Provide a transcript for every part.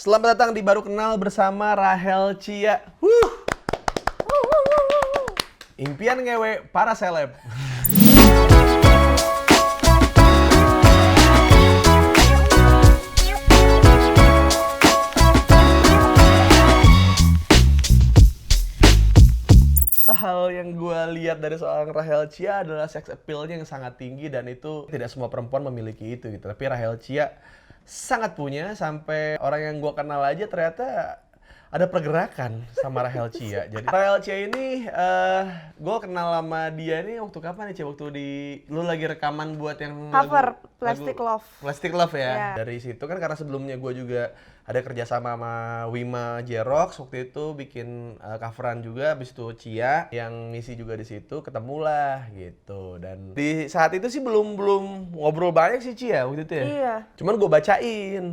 Selamat datang di Baru Kenal bersama Rahel Chia. Impian ngewe para seleb. Hal yang gue lihat dari seorang Rahel Chia adalah sex appeal-nya yang sangat tinggi dan itu tidak semua perempuan memiliki itu gitu. Tapi Rahel Chia sangat punya, sampai orang yang gue kenal aja ternyata ada pergerakan sama Rahel Chia. Jadi Rahel Chia ini gue kenal sama dia ini waktu kapan nih Cia? Waktu di lu lagi rekaman buat yang cover lagu, Plastic Love. Plastic Love ya. Yeah. Dari situ kan karena sebelumnya gue juga ada kerjasama sama Wima Jerox, waktu itu bikin coveran juga, habis itu Chia yang ngisi juga di situ, ketemulah gitu. Dan di saat itu sih belum ngobrol banyak sih Chia waktu itu ya. Iya. Cuman gue bacain.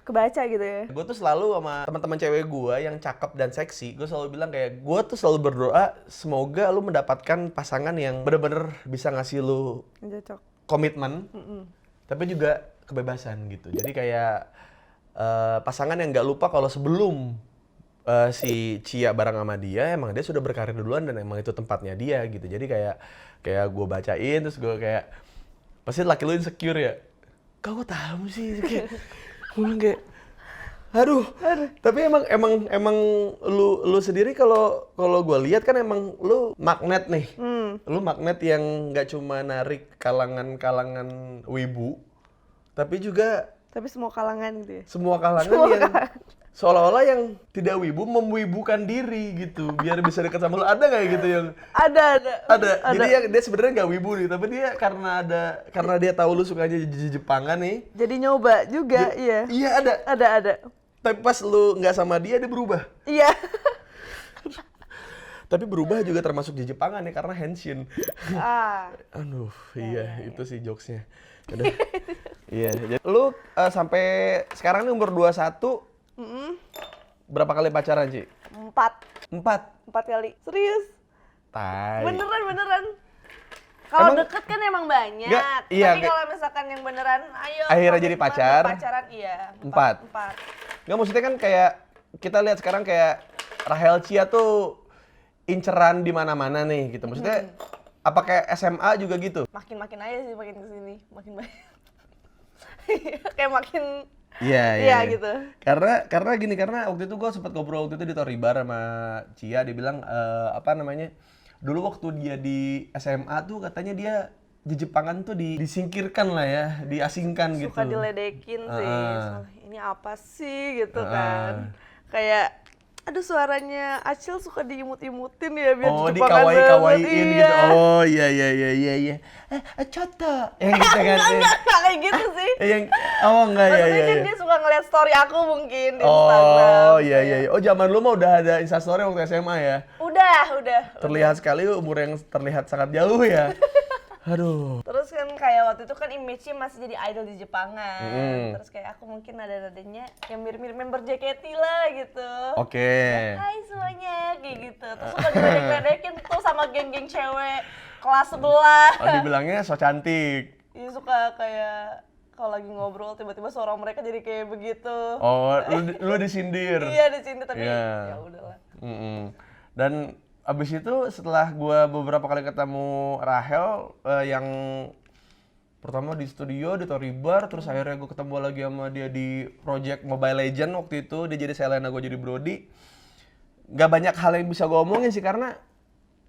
Kebaca gitu ya. Gue tuh selalu sama teman-teman cewek gue yang cakep dan seksi, gue selalu bilang kayak gue tuh selalu berdoa semoga lu mendapatkan pasangan yang bener-bener bisa ngasih lu Cocok. komitmen, tapi juga kebebasan gitu. Jadi kayak pasangan yang nggak lupa kalau sebelum si Chia bareng sama dia, emang dia sudah berkarir duluan dan emang itu tempatnya dia gitu. Jadi kayak gue bacain terus gue kayak pasti laki lu insecure ya. Kau tahu sih kayak gue bilang kayak aduh. Tapi emang lu sendiri kalau gue lihat kan emang lu magnet nih. Lu magnet yang nggak cuma narik kalangan wibu, tapi juga Tapi semua kalangan gitu ya. semua kalangan yang seolah-olah yang tidak wibu memwibukan diri gitu biar bisa dekat sama lu. Ada nggak gitu yang Ada. jadi yang dia sebenarnya nggak wibu nih, tapi dia karena dia tahu lu sukanya Jepangan nih, Jadi nyoba juga, iya. iya ada. Ada. Tapi pas lu nggak sama dia berubah. Iya. Tapi berubah juga termasuk Jepangan ya karena henshin. Aduh, iya. Itu sih jokesnya. Udah. Iya, jadi lu sampai sekarang ini umur 21. Berapa kali pacaran, Ci? 4 kali. Serius. Tai. Beneran. Kalau Emang- deket kan emang banyak. Nggak, iya, Tapi kalau misalkan yang beneran, ayo. Akhirnya jadi komitmen pacar. Pacaran, iya. 4. 4. Nggak, maksudnya kan kayak kita lihat sekarang kayak Rahel Chia tuh inceran di mana-mana nih gitu. Maksudnya apa kayak SMA juga gitu? Makin aja sih makin kesini, makin banyak. Kayak makin Iya. gitu. Karena waktu itu gue sempat ngobrol waktu itu di Toribar sama Chia, dia bilang apa namanya? Dulu waktu dia di SMA tuh katanya dia di Jepangan tuh disingkirkan lah ya, diasingkan gitu. Suka diledekin sih. Ini apa sih gitu kan. Kayak aduh suaranya Acil suka diimut-imutin ya biar Oh, Jepangan dikawai-kawaiin banget, gitu. iya. Oh, iya. Coto. Yang gitu kan. Enggak kayak gitu sih. Enggak ya. Maksudnya kan dia suka ngeliat story aku mungkin di Instagram. Oh, iya. Oh, zaman lu mah udah ada Instastory waktu SMA ya? Udah. Terlihat sekali umur yang terlihat sangat jauh ya. Aduh. Terus kan kayak waktu itu kan image-nya masih jadi idol di Jepangan. Terus kayak aku mungkin ada nadanya yang mirip-mirip member JKT lah gitu. Oke. Hai semuanya, kayak gitu. Terus suka diledek-ledekin tuh sama geng-geng cewek kelas sebelah. Oh, dibilangnya so cantik. Iya suka kayak kalau lagi ngobrol tiba-tiba suara mereka jadi kayak begitu. Oh, lu disindir. Iya di sini tapi Iya. ya udahlah. Dan abis itu setelah gua beberapa kali ketemu Rahel yang pertama di studio di Toribar, terus akhirnya gue ketemu lagi sama dia di project Mobile Legend waktu itu, dia jadi Selena, gue jadi Brody. Gak banyak hal yang bisa gue omongin sih karena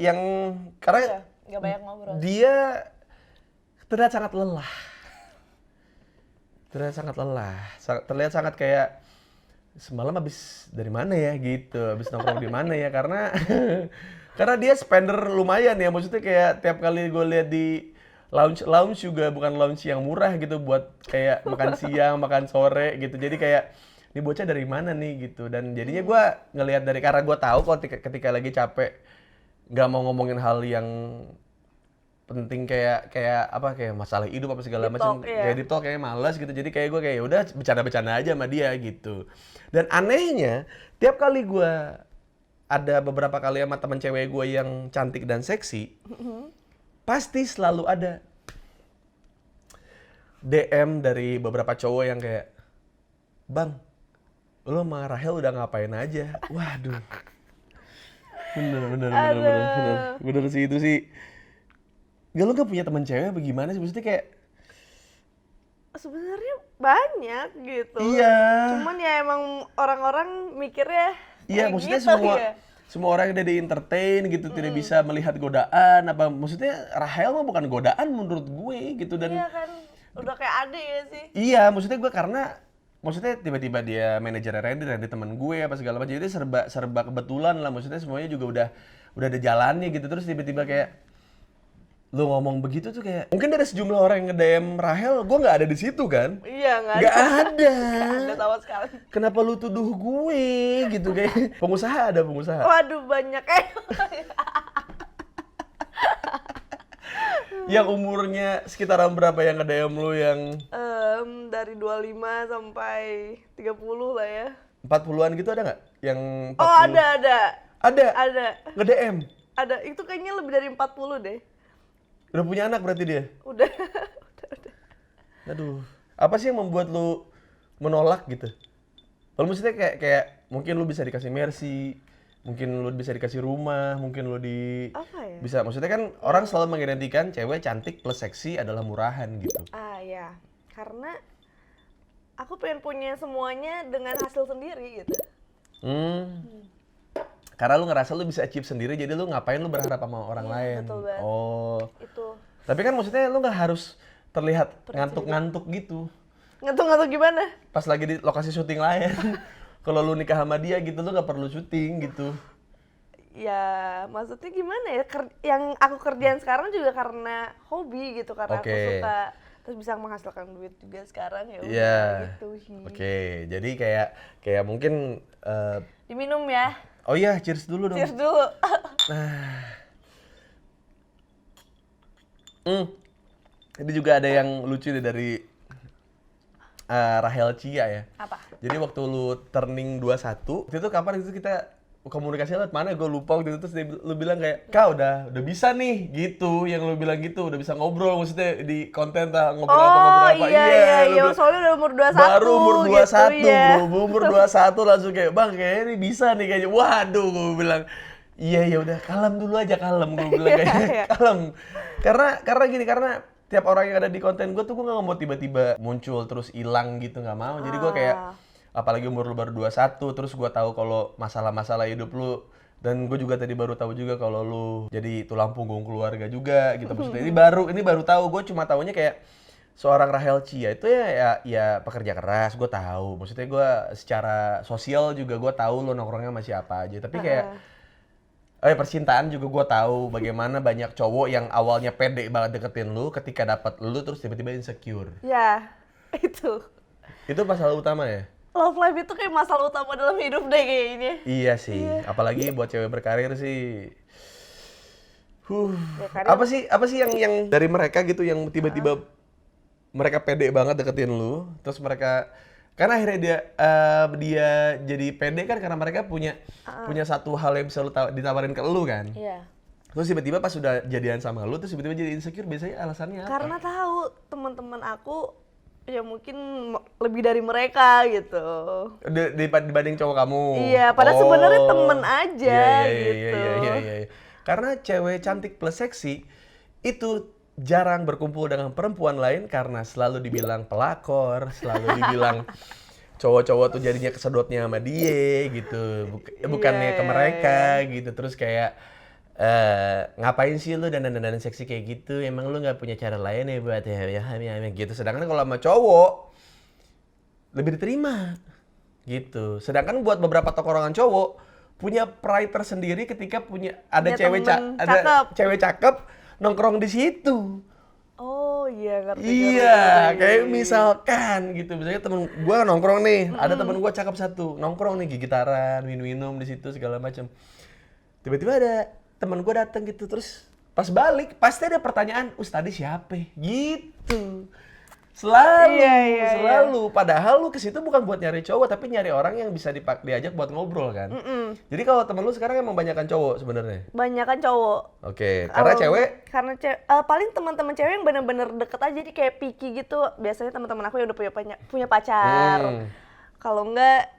Iya, nggak banyak ngobrol. dia terlihat sangat lelah. Terlihat sangat kayak semalam habis dari mana ya gitu, habis nongkrong di mana ya, karena dia spender lumayan ya, maksudnya kayak tiap kali gue lihat di lounge juga bukan lounge yang murah gitu buat kayak makan siang, makan sore gitu. Jadi kayak ini bocah dari mana nih gitu, dan jadinya gue ngelihat dari karena gue tahu kalau ketika lagi capek nggak mau ngomongin hal yang penting kayak masalah hidup apa segala Deep macam, talk, iya. kayak deep talk kayak malas gitu. Jadi kayak gue kayak udah bercanda-bercanda aja sama dia gitu. Dan anehnya tiap kali gue ada beberapa kali sama teman cewek gue yang cantik dan seksi, pasti selalu ada DM dari beberapa cowok yang kayak, "Bang, lo sama Rahel udah ngapain aja. Waduh. Bener. Bener sih itu sih. Gak, lo gak punya teman cewek apa gimana sih? Maksudnya kayak sebenarnya banyak gitu. iya. Cuman ya emang orang-orang mikirnya Iya, kayak maksudnya gitu semua ya. semua orang yang udah di-entertain gitu tidak bisa melihat godaan apa. Maksudnya Rahel mah bukan godaan menurut gue gitu dan Iya kan, udah kayak adik ya sih. iya, maksudnya gue karena maksudnya tiba-tiba dia manajernya Randy teman gue apa segala macam. Jadi serba kebetulan lah, maksudnya semuanya juga udah ada jalannya gitu. Terus tiba-tiba kayak lu ngomong begitu tuh kayak mungkin ada sejumlah orang yang nge-DM Rahel, gue nggak ada di situ kan? Iya, nggak Nggak ada. ada. Nggak ada sama sekali. Kenapa lu tuduh gue gitu kayak pengusaha ada pengusaha. Waduh, banyak Yang umurnya sekitaran berapa yang nge-DM lu yang dari 25 sampai 30 lah ya. 40-an gitu ada nggak? Yang 40? Oh, ada. Ada? Ada. Nge-DM? Ada, itu kayaknya lebih dari 40 deh. Udah punya anak berarti dia? Udah. Aduh, apa sih yang membuat lu menolak gitu? Kalau maksudnya kayak mungkin lu bisa dikasih mercy, mungkin lu bisa dikasih rumah, mungkin lu Apa ya? bisa, maksudnya kan orang selalu mengidentikan cewek cantik plus seksi adalah murahan gitu. Ah ya, karena aku pengen punya semuanya dengan hasil sendiri gitu. Karena lu ngerasa lu bisa achieve sendiri, jadi lu ngapain lu berharap sama orang lain. betul banget. Oh. Itu. Tapi kan maksudnya lu nggak harus terlihat ngantuk-ngantuk gitu. Ngantuk-ngantuk gimana? Pas lagi di lokasi syuting lain. Kalau lu nikah sama dia gitu, lu nggak perlu syuting gitu. Ya, maksudnya gimana ya? Yang aku kerjaan sekarang juga karena hobi gitu, karena aku Oke. suka. Terus bisa menghasilkan duit juga sekarang ya udah Iya. gitu sih. Oke, jadi kayak mungkin Diminum ya. oh iya, cheers dulu dong. Cheers dulu. Ini juga ada yang lucu nih dari Rahel Chia ya. Apa? Jadi waktu lu turning 21, itu kapan itu kita komunikasi lewat mana gue lupa waktu itu, terus lu bilang kayak kau udah bisa nih gitu, yang lu bilang gitu udah bisa ngobrol, maksudnya di konten ngobrol apa iya, lu bilang, soalnya udah umur 21 baru umur 21 gitu, ya. bro, umur 21 langsung kayak bang kayaknya ini bisa nih kayaknya, waduh gue bilang iya ya udah kalem dulu aja kalem gue bilang kayaknya kalem, karena gini, karena tiap orang yang ada di konten gue tuh gue nggak mau tiba-tiba muncul terus hilang gitu, nggak mau, jadi gue kayak apalagi umur lu baru 21, terus gue tahu kalau masalah-masalah hidup lu, dan gue juga tadi baru tahu juga kalau lu jadi tulang punggung keluarga juga gitu. Maksudnya ini baru tahu, gue cuma tahunya kayak seorang Rahel Chia itu ya pekerja keras, gue tahu. Maksudnya gue secara sosial juga gue tahu lu nongkrongnya sama siapa aja, tapi kayak percintaan juga gue tahu bagaimana banyak cowok yang awalnya pede banget deketin lu, ketika dapat lu terus tiba-tiba insecure. Ya, itu. Itu masalah utama ya? Love life itu kayak masalah utama dalam hidup deh kayaknya. Iya sih, apalagi buat cewek berkarir sih. Ya, Apa sih yang dari mereka gitu yang tiba-tiba mereka pede banget deketin lu, terus mereka karena akhirnya dia jadi pede kan karena mereka punya satu hal yang bisa ditawarin ke lu kan. Iya. Terus tiba-tiba pas sudah jadian sama lu, terus tiba-tiba jadi insecure, biasanya alasannya apa? Karena tahu teman-teman aku ya mungkin lebih dari mereka gitu. Dibanding cowok kamu. Iya, padahal sebenarnya temen aja gitu. Iya. Karena cewek cantik plus seksi itu jarang berkumpul dengan perempuan lain karena selalu dibilang pelakor, selalu dibilang cowok-cowok tuh jadinya kesedotnya sama dia gitu. Bukannya ke mereka gitu. Terus kayak ngapain sih lu dandan seksi kayak gitu? Emang lu nggak punya cara lain ya buat ya gitu. Sedangkan kalau sama cowok lebih diterima gitu. Sedangkan buat beberapa tongkrongan cowok punya pride tersendiri ketika ada cewek cakep nongkrong di situ. Oh iya, ngerti. Iya, kayak misalkan gitu, misalnya temen gue nongkrong nih, ada temen gue cakep satu, nongkrong nih gigitaran, minum di situ segala macam. Tiba-tiba ada temen gue datang gitu, terus pas balik pasti ada pertanyaan, tadi siapa? Gitu. Selalu. Padahal lu ke situ bukan buat nyari cowok, tapi nyari orang yang bisa diajak buat ngobrol kan. Jadi kalau temen lu sekarang emang banyakan cowok sebenarnya. Banyakan cowok. Oke, karena cewek? Karena paling teman-teman cewek yang bener-bener deket aja, jadi kayak picky gitu. Biasanya teman-teman aku yang udah punya pacar. Kalau enggak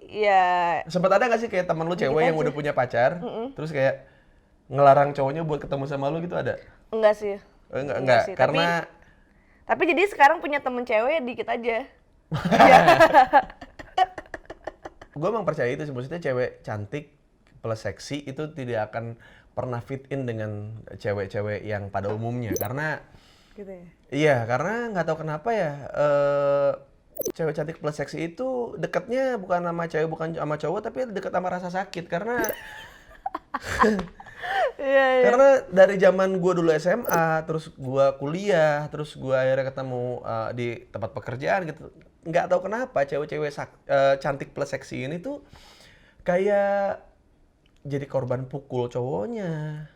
Ya, Sempat ada gak sih kayak teman lu dikit cewek yang aja. udah punya pacar, terus kayak ngelarang cowoknya buat ketemu sama lu gitu ada? enggak sih. Enggak, sih. karena Tapi jadi sekarang punya temen cewek dikit aja. gue emang percaya itu sih, maksudnya cewek cantik plus seksi itu tidak akan pernah fit in dengan cewek-cewek yang pada umumnya, karena Gitu ya. iya, karena nggak tahu kenapa ya, cewek cantik plus seksi itu deketnya bukan sama cewek, bukan sama cowok, tapi deket sama rasa sakit, karena Iya, iya. karena dari zaman gue dulu SMA, terus gue kuliah, terus gue akhirnya ketemu di tempat pekerjaan gitu. Nggak tahu kenapa cewek-cewek cantik plus seksi ini tuh kayak jadi korban pukul cowoknya.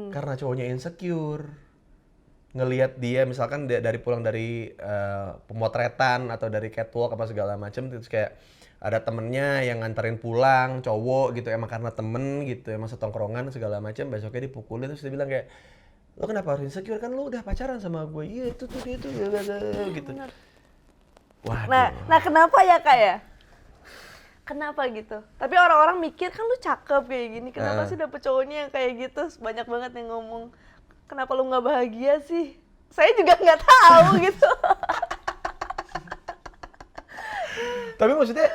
Karena cowoknya insecure. Ngelihat dia misalkan dari pulang dari pemotretan atau dari catwalk apa segala macem, terus kayak ada temennya yang nganterin pulang cowok gitu, emang karena temen gitu, emang setongkrongan segala macam, besoknya dipukulin, terus dia bilang kayak, lo kenapa harus insecure, kan lo udah pacaran sama gue. Iya itu tuh dia tuh gitu. Waduh. Nah kenapa ya Kak ya? Kenapa gitu? Tapi orang-orang mikir kan lu cakep kayak gini, kenapa sih dapet cowoknya yang kayak gitu? Banyak banget yang ngomong, kenapa lu nggak bahagia sih? Saya juga nggak tahu gitu. Tapi maksudnya,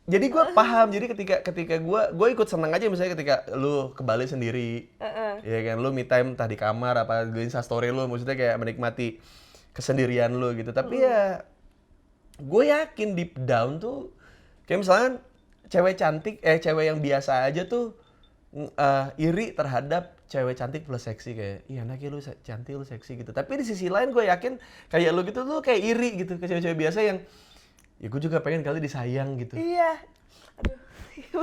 jadi gue paham, jadi ketika gue ikut seneng aja misalnya ketika lu ke Bali sendiri, ya kan, lu me time entah di kamar apa di Instastory lu, maksudnya kayak menikmati kesendirian lu gitu. Tapi ya, gue yakin deep down tuh, kayak misalnya cewek cantik, cewek yang biasa aja tuh iri terhadap cewek cantik plus seksi, kayak, iya anaknya lu cantik, lu seksi gitu. Tapi di sisi lain gue yakin kayak lu gitu tuh kayak iri gitu ke cewek-cewek biasa yang, ya gue juga pengen kali disayang gitu. Iya, aduh,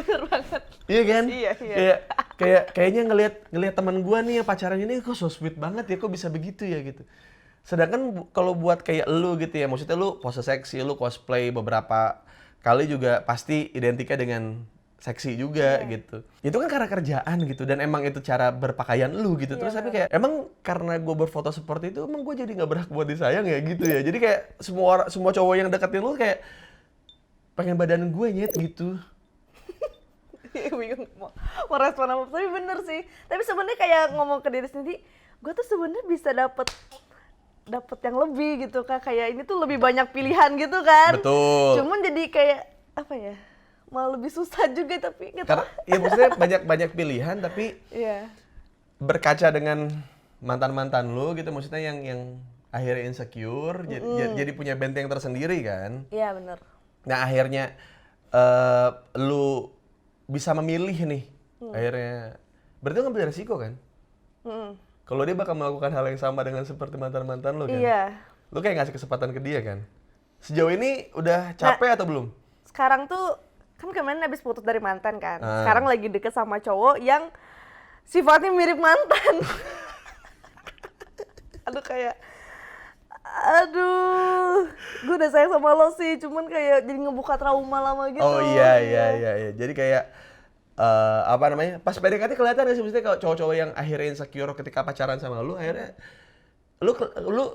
bener banget. Iya kan? Iya, iya. Kayaknya ngelihat teman gue nih yang pacaran ini kok so sweet banget ya, kok bisa begitu ya gitu. Sedangkan kalau buat kayak lu gitu ya, maksudnya lu pose seksi, lu cosplay beberapa kali juga pasti identiknya dengan seksi juga gitu. Itu kan karena kerjaan gitu, dan emang itu cara berpakaian lu gitu. Terus tapi kayak, emang karena gue berfoto seperti itu, emang gue jadi nggak berhak buat disayang ya gitu ya. Jadi kayak semua cowok yang deketin lu kayak pengen badan gue nyet gitu. Bingung mau respon apa, tapi bener sih. Tapi sebenarnya kayak ngomong ke diri sendiri, gue tuh sebenarnya bisa dapet yang lebih gitu Kak. Kayak ini tuh lebih banyak pilihan gitu kan. Betul. Cuman jadi kayak apa ya, malah lebih susah juga, tapi nggak tahu. Karena ya maksudnya banyak pilihan, tapi Iya. berkaca dengan mantan lu gitu, maksudnya yang akhirnya insecure, jadi punya benteng tersendiri kan. Iya bener. Nah akhirnya lu bisa memilih nih, akhirnya berarti lu ngambil resiko kan? Kalau dia bakal melakukan hal yang sama dengan seperti mantan lu kan? Iya. Lu kayak ngasih kesempatan ke dia kan? Sejauh ini udah capek atau belum? Sekarang tuh kan kemarin habis putus dari mantan kan. Sekarang lagi deket sama cowok yang sifatnya mirip mantan. Aduh, gue udah sayang sama lo sih, cuman kayak jadi ngebuka trauma lama gitu. Oh iya. Jadi kayak apa namanya? Pas PDKT kelihatan gak sih, maksudnya kalau cowok-cowok yang akhirnya insecure ketika pacaran sama lu, akhirnya lu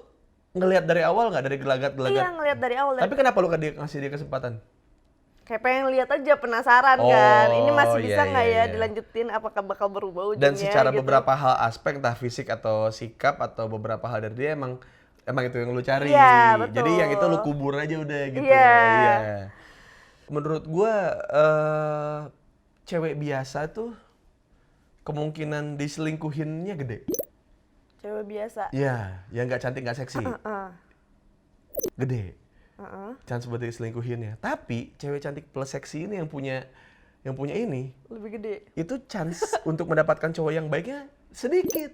ngelihat dari awal nggak, dari gelagat-gelagat? Iya, ngeliat dari awal. Tapi kenapa lu ngasih dia kesempatan? Kayak pengen lihat aja, penasaran kan. Ini masih bisa iya, nggak ya iya. dilanjutin, apakah bakal berubah ujungnya Dan secara gitu. beberapa hal aspek, entah fisik atau sikap atau beberapa hal dari dia, emang itu yang lu cari. Iya, betul. Jadi yang itu lu kubur aja udah gitu. Iya. Iya. Menurut gua cewek biasa tuh kemungkinan diselingkuhinnya gede. Cewek biasa. Iya, yang nggak cantik nggak seksi. Gede. Chance buat diselingkuhinnya. Tapi cewek cantik plus seksi ini yang punya ini, Lebih gede. itu chance untuk mendapatkan cowok yang baiknya sedikit.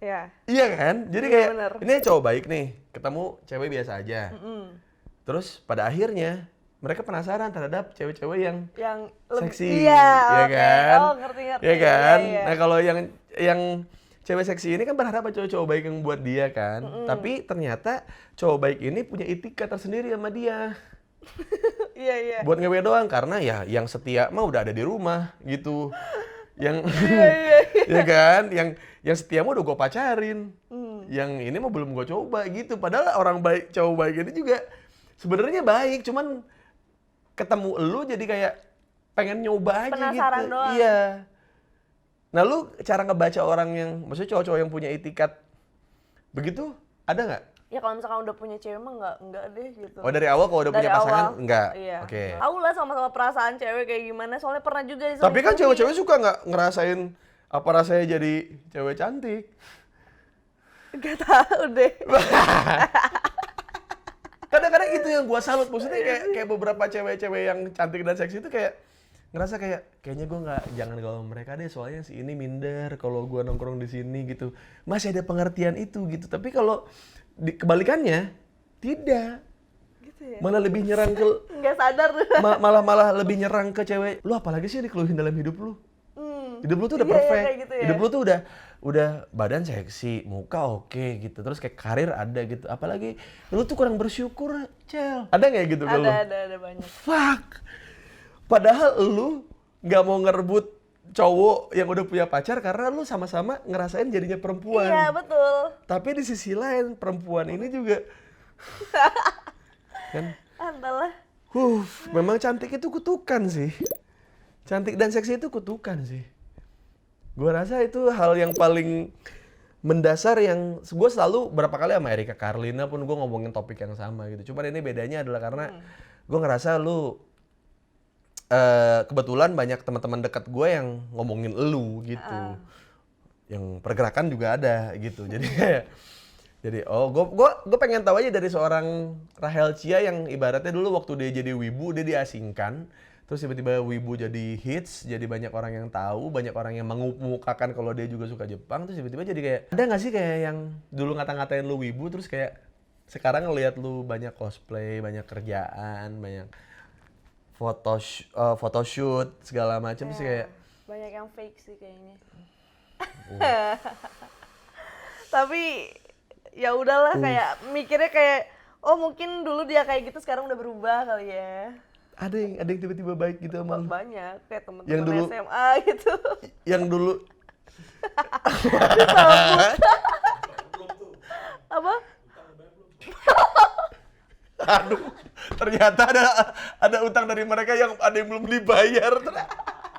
Ya. Iya kan? Jadi Iya, kayak bener. ini cowok baik nih, ketemu cewek biasa aja. Terus pada akhirnya mereka penasaran terhadap cewek-cewek yang lebih seksi, iya, ya oke. kan? Oh, ngerti. Ya kan? Iya. Nah kalau yang cewek seksi ini kan berharap ada cowok baik yang buat dia kan. Tapi ternyata cowok baik ini punya etika tersendiri sama dia. Iya. Buat ngewe doang, karena ya yang setia mah udah ada di rumah gitu. Yang ya kan, yang setia mah udah gue pacarin. Yang ini mah belum gue coba gitu. Padahal orang baik, cowok baik ini juga sebenarnya baik, cuman ketemu lu jadi kayak pengen nyoba aja Penasaran gitu. doang. Iya. Nah lu cara ngebaca orang yang, maksudnya cowok-cowok yang punya etikat begitu, ada nggak? Ya kalau misalkan udah punya cewek mah enggak deh gitu. Oh dari awal kalau udah Dari punya pasangan, awal, enggak? Iya. Oke. Tahu lah sama-sama perasaan cewek kayak gimana. Soalnya pernah juga Tapi kan diselingkuhin. cewek-cewek suka nggak ngerasain apa rasanya jadi cewek cantik. Gak tahu deh. Kadang-kadang itu yang gua salut, maksudnya kayak beberapa cewek-cewek yang cantik dan seksi itu kayak ngerasa kayaknya gua nggak, jangan gaul sama mereka deh, soalnya si ini minder kalau gua nongkrong di sini gitu. Masih ada pengertian itu gitu. Tapi kalau kebalikannya tidak, Gitu ya. malah lebih nyerang ke Nggak sadar. malah lebih nyerang ke cewek. Lu apalagi sih yang dikeluhin dalam hidup lu? Hidup lu tuh udah Iya, perfect. kayak gitu ya. Hidup lu tuh udah badan seksi, muka oke gitu. Terus kayak karir ada gitu. Apalagi lu tuh kurang bersyukur, Cel. Ada nggak gitu ke lu? Ada banyak. Fuck. Padahal lu nggak mau ngerebut cowok yang udah punya pacar karena lu sama-sama ngerasain jadinya perempuan. Iya, betul. Tapi di sisi lain perempuan ini juga kan, Antalah. memang cantik itu kutukan sih. Cantik dan seksi itu kutukan sih. Gua rasa itu hal yang paling mendasar yang gue selalu berapa kali sama Erika Carlina pun gue ngomongin topik yang sama gitu. Cuman ini bedanya adalah karena gue ngerasa lu kebetulan banyak teman-teman dekat gue yang ngomongin elu gitu. Yang pergerakan juga ada gitu. Jadi gue pengen tahu aja dari seorang Rahel Chia yang ibaratnya dulu waktu dia jadi wibu dia diasingkan. Terus tiba-tiba wibu jadi hits, jadi banyak orang yang tahu, banyak orang yang mengemukakan kalau dia juga suka Jepang. Terus tiba-tiba jadi kayak, ada gak sih kayak yang dulu ngata-ngatain lu wibu, terus kayak sekarang ngelihat lu banyak cosplay, banyak kerjaan, banyak photoshoot, segala macam sih kayak, Banyak yang fake sih kayaknya. Tapi ya udahlah kayak mikirnya kayak oh mungkin dulu dia kayak gitu sekarang udah berubah kali ya. ada yang tiba-tiba baik gitu emang. Banyak kayak Yang temen-temen dulu- SMA gitu. Yang dulu, Apa? aduh, ternyata ada utang dari mereka yang ada yang belum dibayar.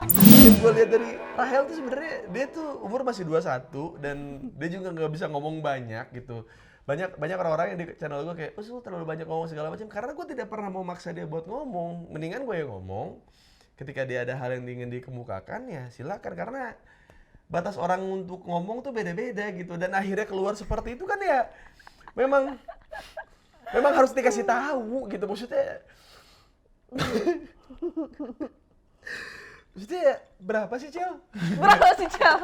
Yang gue lihat dari Rahel tuh sebenarnya dia tuh umur masih 21 dan dia juga nggak bisa ngomong banyak gitu. Banyak orang-orang yang di channel gue kayak, lu terlalu banyak ngomong segala macam. Karena gue tidak pernah mau maksa dia buat ngomong. Mendingan gue yang ngomong. Ketika dia ada hal yang ingin dikemukakan ya silakan. Karena batas orang untuk ngomong tuh beda-beda gitu. Dan akhirnya keluar seperti itu kan ya memang harus dikasih tahu gitu maksudnya. Maksudnya berapa sih, Cel? Berapa sih Cal?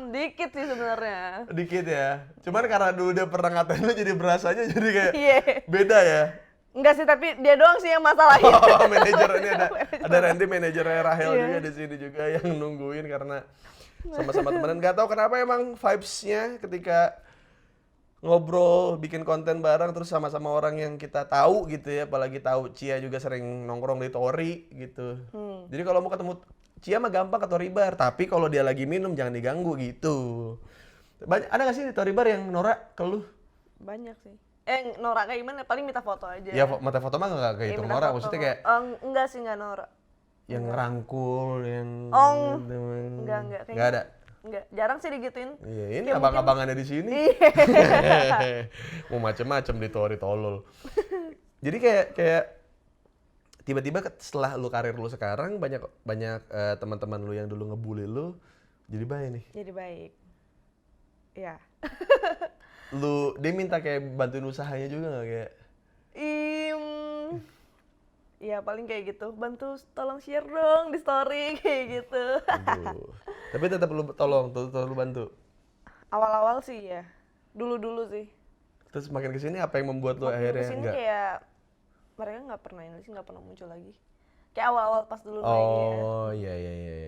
Dikit sih sebenarnya. Dikit ya. Cuman karena dulu dia pernah ngatain lu jadi berasanya jadi kayak Iya. beda ya. Enggak sih tapi dia doang sih yang masalahin. Oh, manajer ini ada Randy manajernya Rahel Iya. juga di sini juga yang nungguin karena sama-sama temenan. Gak tahu kenapa emang vibes-nya ketika ngobrol, bikin konten bareng terus sama-sama orang yang kita tahu gitu ya, apalagi tahu Cia juga sering nongkrong di Tori gitu. Jadi kalau mau ketemu Cia mah gampang ke Tori Bar, tapi kalau dia lagi minum jangan diganggu gitu. Ada gak sih di Tori Bar yang norak ke lu? Banyak sih. Norak kayak gimana? Paling minta foto aja. Ya mata foto mah gak kayak itu Minta norak, foto. maksudnya kayak Enggak sih, enggak norak. yang ngerangkul, yang Oh, gitu. enggak Nggak ada. Enggak, jarang sih digituin. Iya, ini Ya, abang-abangannya di sini. Iya. Mau macem-macem di Tori tolol. Jadi kayak tiba-tiba setelah lu karir lu sekarang banyak teman-teman lu yang dulu ngebully lu jadi baik nih. Jadi baik. Ya. Dia minta kayak bantuin usahanya juga nggak kayak? Ya paling kayak gitu, bantu tolong share dong di story kayak gitu. Aduh. Tapi tetap lu tolong lu bantu. Awal-awal sih ya, dulu-dulu sih. Terus makin kesini apa yang membuat lu Makin akhirnya kesini enggak? kayak mereka nggak pernah ini sih, nggak pernah muncul lagi. Kayak awal-awal pas dulu naiknya. Oh iya.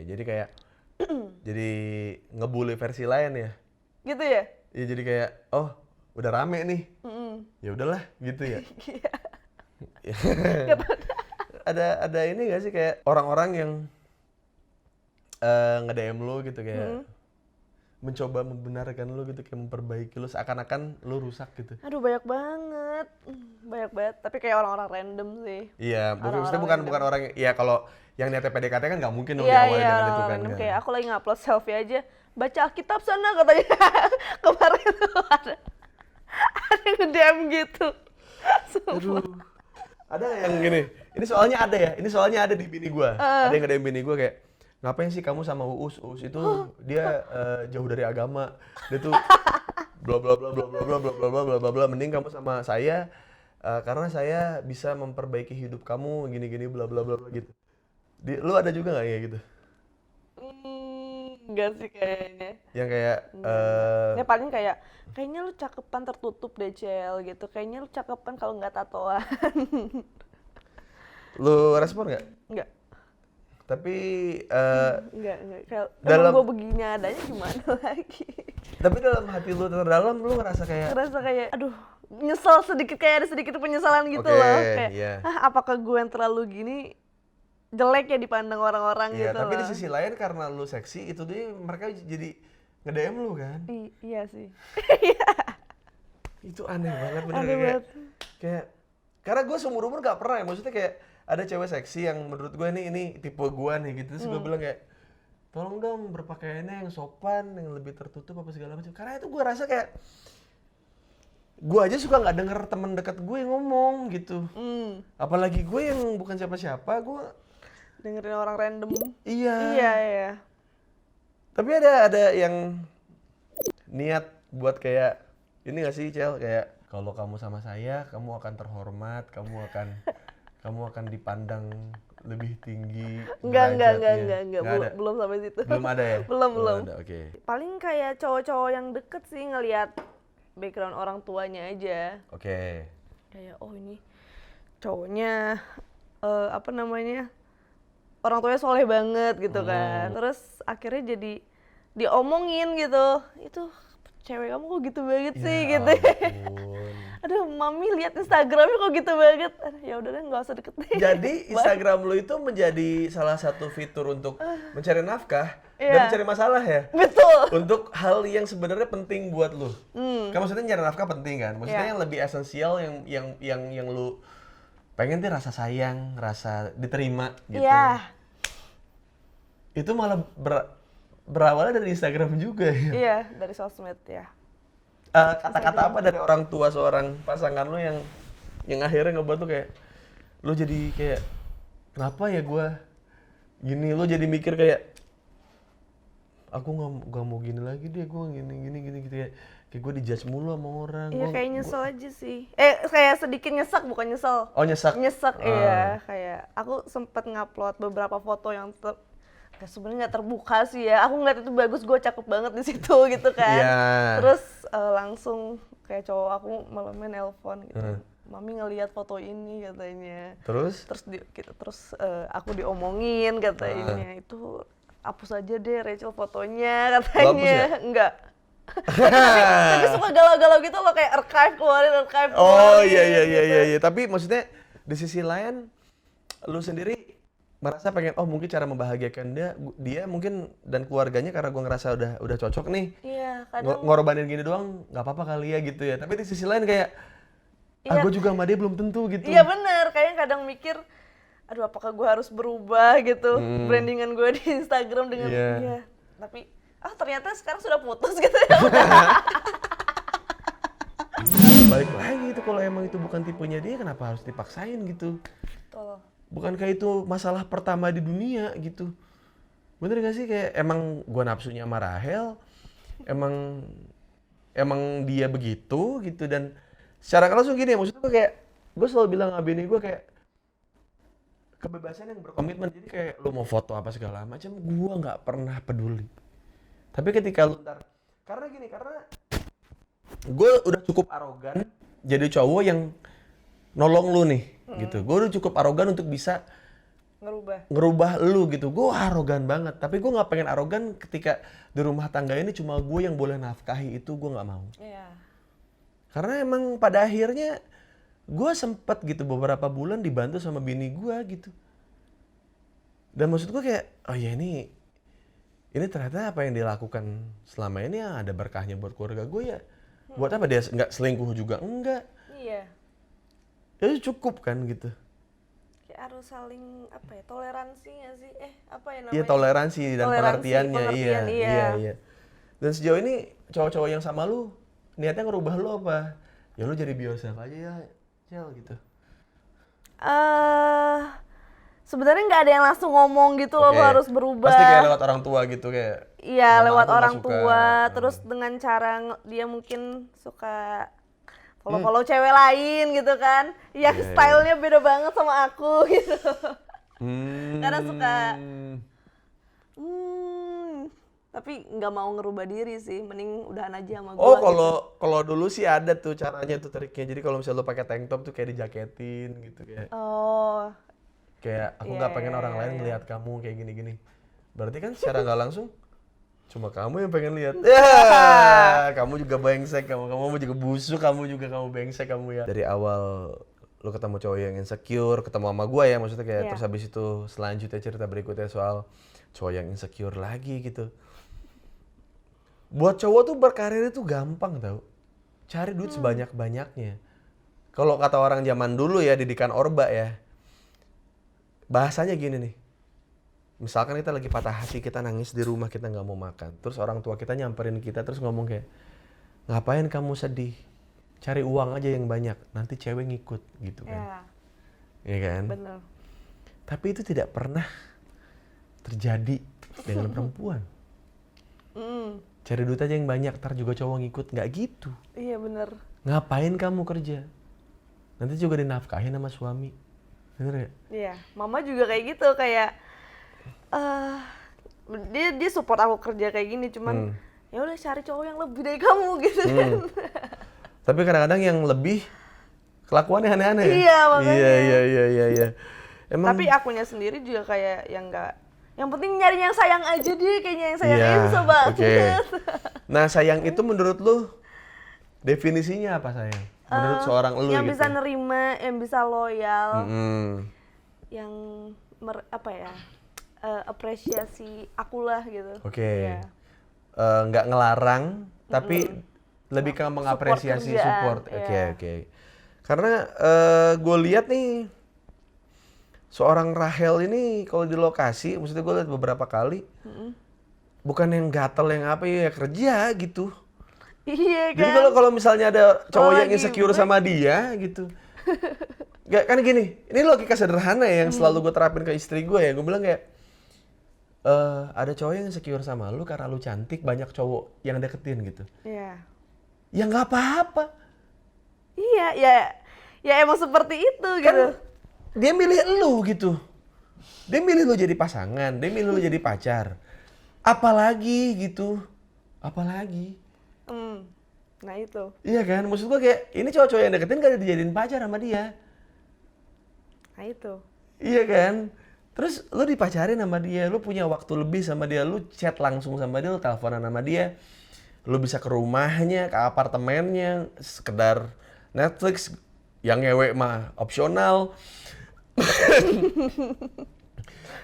Jadi kayak jadi ngebully versi lain ya. Gitu ya? Ya jadi kayak oh udah rame nih. Ya udahlah gitu ya. Nggak tahu. ada ini gak sih kayak orang-orang yang nge-DM lu gitu kayak mencoba membenarkan lu gitu kayak memperbaiki lu seakan-akan lu rusak gitu. Aduh banyak banget. banyak banget, tapi kayak orang-orang random sih. Iya, maksudnya Orang-orang bukan random. bukan orang, ya kalau yang niatnya PDKT kan nggak mungkin dong Iya, diawali iya, dengan itu orang-orang kan. random Kan? kayak aku lagi ngupload selfie aja, baca Alkitab sana katanya. Kemarin tuh ada yang nge-DM gitu. Sumpah. Aduh. Ada nggak yang gini? Ini soalnya ada di bini gua. Ada yang nge-DM bini gua kayak, ngapain sih kamu sama Uus? Uus itu dia jauh dari agama. Dia tuh bla bla bla bla bla bla bla bla bla bla bla bla. Mending kamu sama saya karena saya bisa memperbaiki hidup kamu gini-gini bla bla bla bla gitu. Lu ada juga nggak kayak gitu? Enggak sih kayaknya. Yang kayak Ya paling kayak, kayaknya lu cakepan tertutup deh, Cel, gitu. Kayaknya lu cakepan kalau nggak tatoan. lu respon nggak? Enggak, Tapi enggak. Kayak, dalam- emang gue begini adanya gimana lagi. tapi dalam hati lu terdalam lu ngerasa kayak Ngerasa kayak, aduh, nyesel sedikit, kayak ada sedikit penyesalan gitu Oke, loh. Kayak, iya. apakah gue yang terlalu gini jelek ya dipandang orang-orang Iya, gitu tapi loh. di sisi lain karena lu seksi itu dia mereka jadi nge-DM lu kan. Iya sih. Itu aneh banget bener Aneh kayak, banget. kayak karena gue seumur-umur gak pernah ya, maksudnya kayak ada cewek seksi yang menurut gue ini tipe gue nih gitu. Terus gue bilang kayak tolong dong berpakaiannya yang sopan, yang lebih tertutup apa segala macam. Karena itu gue rasa kayak gue aja suka nggak denger temen dekat gue ngomong gitu. Apalagi gue yang bukan siapa-siapa, gue Dengerin orang random. iya. Iya. Tapi ada yang niat buat kayak ini gak sih, Cel, kayak kalau kamu sama saya, kamu akan terhormat, kamu akan dipandang lebih tinggi Enggak. derajatnya. Nggak ada? Belum sampai situ. Belum ada ya? Belum. ada, oke. Paling kayak cowok-cowok yang deket sih ngelihat background orang tuanya aja. Oke. Kayak, oh ini cowoknya apa namanya, orang tuanya soleh banget gitu kan. Terus akhirnya jadi diomongin gitu, itu cewek kamu kok gitu banget sih Ya gitu. ampun. Aduh, mami lihat Instagramnya kok gitu banget. Aduh, ya udah deh, nggak usah deket deh. Jadi Instagram lu itu menjadi salah satu fitur untuk mencari nafkah dan Iya. mencari masalah ya? Betul. Untuk hal yang sebenarnya penting buat lu. Kan maksudnya nyari nafkah penting kan? Maksudnya Iya. yang lebih esensial yang lu pengen tuh rasa sayang, rasa diterima gitu. Iya. Itu malah berawalnya dari Instagram juga ya. Iya, dari sosmed ya. Kata-kata apa dari orang tua seorang pasangan lu yang akhirnya ngebuat lu kayak lu jadi kayak kenapa ya gua gini, lu jadi mikir kayak aku nggak mau gini lagi deh, gua gini gitu kayak gue dijudge mulu sama orang. Iya, kayak nyesel aja sih. Kayak sedikit nyesek, bukan nyesel. Oh, nyesek. Nyesek, iya. Kayak aku sempet ngupload beberapa foto yang sebenarnya nggak terbuka sih ya. Aku ngeliat itu bagus, gue cakep banget di situ gitu kan. Iya. Terus langsung kayak cowok aku malamnya nelpon gitu. Mami ngelihat foto ini katanya. Terus? Terus aku diomongin katanya. Itu hapus aja deh Rachel fotonya katanya. Lo hapus ya? Enggak. Tapi suka galau-galau gitu loh, kayak archive keluarin. Oh iya. Tapi maksudnya di sisi lain lu sendiri merasa pengen mungkin cara membahagiakan dia mungkin dan keluarganya karena gua ngerasa udah cocok nih. Iya, kadang Ngorbanin gini doang nggak apa-apa kali ya gitu ya. Tapi di sisi lain kayak Iya. gue juga sama dia belum tentu gitu. iya bener, kayaknya kadang mikir, aduh apakah gue harus berubah gitu brandingan gue di Instagram dengan Iya. dia. Tapi ternyata sekarang sudah putus gitu ya. Balik lagi itu kalau emang itu bukan tipenya dia kenapa harus dipaksain gitu. Betul. Bukankah itu masalah pertama di dunia gitu. Bener gak sih kayak emang gua nafsunya sama Rahel, emang dia begitu gitu. Dan secara nggak langsung gini ya, maksudnya kayak gue selalu bilang sama bini gue kayak kebebasan yang berkomitmen. Jadi kayak lu mau foto apa segala macam gua nggak pernah peduli. Tapi ketika lu karena gue udah cukup arogan jadi cowok yang nolong lu nih gitu. Gue udah cukup arogan untuk bisa ngerubah lu gitu. Gue arogan banget, tapi gue nggak pengen arogan ketika di rumah tangga ini cuma gue yang boleh nafkahi, itu gue nggak mau. Iya. Karena emang pada akhirnya gue sempet gitu beberapa bulan dibantu sama bini gue gitu. Dan maksud gue kayak oh ya ini ternyata apa yang dilakukan selama ini ada berkahnya buat keluarga gue ya. Buat apa dia nggak selingkuh juga enggak. Iya. Ya cukup kan gitu. Kayak harus saling apa ya, toleransi nggak sih? Apa ya Iya namanya? toleransi dan pengertiannya, pengertian, iya. Dan sejauh ini cowok-cowok yang sama lu niatnya ngerubah lu apa? Ya lu jadi biasa aja ya, Cel gitu. eh Sebenarnya nggak ada yang langsung ngomong gitu loh, Oke. lu harus berubah. Pasti kayak lewat orang tua gitu kayak. Iya, "Mama lewat aku nggak orang suka." tua, terus dengan cara dia mungkin suka follow-follow cewek lain gitu kan. Yang Iya, stylenya beda banget sama aku gitu. Hmm. Karena suka tapi nggak mau ngerubah diri sih, mending udahan aja sama gua Oh, gitu. kalau dulu sih ada tuh caranya tuh triknya. Jadi kalau misalnya lu pakai tank top tuh kayak dijaketin gitu kayak. Oh, Kayak aku Iya, nggak pengen iya, orang iya, lain iya. ngelihat kamu kayak gini-gini. Berarti kan secara nggak langsung cuma kamu yang pengen lihat. Ya, kamu juga brengsek, kamu juga busuk, kamu brengsek kamu ya. Dari awal lu ketemu cowok yang insecure, ketemu sama gua ya maksudnya kayak Iya. terus habis itu selanjutnya cerita berikutnya soal cowok yang insecure lagi gitu. Buat cowok tuh berkarir itu gampang tau. Cari duit sebanyak-banyaknya. Kalau kata orang zaman dulu ya, didikan Orba ya. Bahasanya gini nih. Misalkan kita lagi patah hati, kita nangis di rumah, kita nggak mau makan. Terus orang tua kita nyamperin kita, terus ngomong kayak, ngapain kamu sedih? Cari uang aja yang banyak, nanti cewek ngikut gitu kan. ya, Iya kan? bener. Tapi itu tidak pernah terjadi dengan perempuan. Cari duit aja yang banyak, ntar juga cowok ngikut. Nggak gitu. Iya bener. Ngapain kamu kerja? Nanti juga dinafkahin sama suami. Bener ya? Iya, mama juga kayak gitu, kayak dia support aku kerja kayak gini, cuman ya udah cari cowok yang lebih dari kamu gitu kan. Tapi kadang-kadang yang lebih kelakuannya aneh-aneh. Iya, makanya. Iya. Emang Tapi akunya sendiri juga kayak yang enggak, yang penting nyari yang sayang aja deh, kayaknya yang sayang iya, aja bisa banget. oke. Nah, sayang itu menurut lu definisinya apa sayang? Menurut seorang lu yang gitu. bisa nerima, yang bisa loyal, Mm-mm. yang apresiasi akulah gitu. Oke. Iya. Nggak ngelarang, tapi lebih ke mengapresiasi kerjaan, support. iya. Oke. Karena gue lihat nih seorang Rahel ini kalau di lokasi, maksudnya gue lihat beberapa kali, bukan yang gatel yang apa ya kerja gitu. Iya Jadi kan. kalau misalnya ada cowok yang lagi insecure sama dia gitu, gak kan gini, ini logika sederhana ya yang selalu gue terapin ke istri gue ya, gue bilang kayak, ada cowok yang insecure sama lu karena lu cantik, banyak cowok yang deketin gitu. Iya. Ya nggak apa-apa. Iya, ya emang seperti itu Kan gitu. dia milih lu gitu. Dia milih lu jadi pasangan, dia milih lu jadi pacar. Apalagi gitu. Apalagi. Nah itu. Iya kan? Maksud gua kayak ini cowok-cowok yang deketin gak dijadiin pacar sama dia. Nah itu. Iya kan? Terus lu dipacarin sama dia, lu punya waktu lebih sama dia, lu chat langsung sama dia, lu teleponan sama dia. Lu bisa ke rumahnya, ke apartemennya, sekedar Netflix, yang ngewe mah opsional.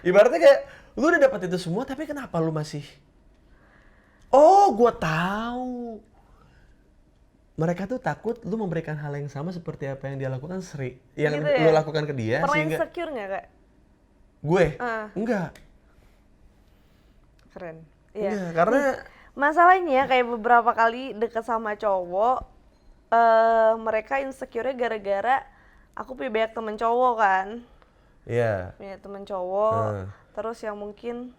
Ibaratnya kayak lu udah dapat itu semua tapi kenapa lu masih gua tahu. Mereka tuh takut lu memberikan hal yang sama seperti apa yang dia lakukan yang Gitu lu ya? lakukan ke dia Pernah sehingga insecure nggak kak? gue Ah. enggak. Keren. Iya, Iya. karena Masalahnya kayak beberapa kali deket sama cowok, mereka insecure-nya gara-gara aku punya banyak temen cowok kan. iya. Punya temen cowok, terus yang mungkin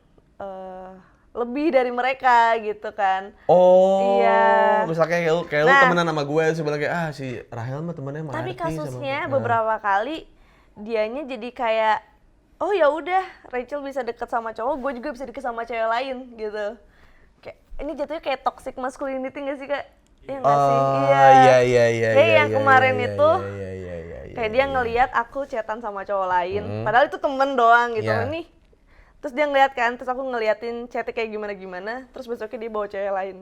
lebih dari mereka gitu kan. Oh, Iya. misalnya kayak lu Nah. temenan sama gue, terus bilang kayak si Rahel mah temennya sama Tapi Arti sama kasusnya gue." beberapa kali dianya jadi kayak, oh ya udah Rachel bisa deket sama cowok, gue juga bisa deket sama cewek lain gitu. Kayak ini jatuhnya kayak toxic masculinity nggak sih kak? Iya nggak sih? Iya. Kayak yang kemarin itu, Iya. kayak dia ngelihat aku chatan sama cowok lain, padahal itu temen doang gitu. Iya. Nih, terus dia ngeliat kan, terus aku ngeliatin chatnya kayak gimana, terus besoknya dia bawa cewek lain.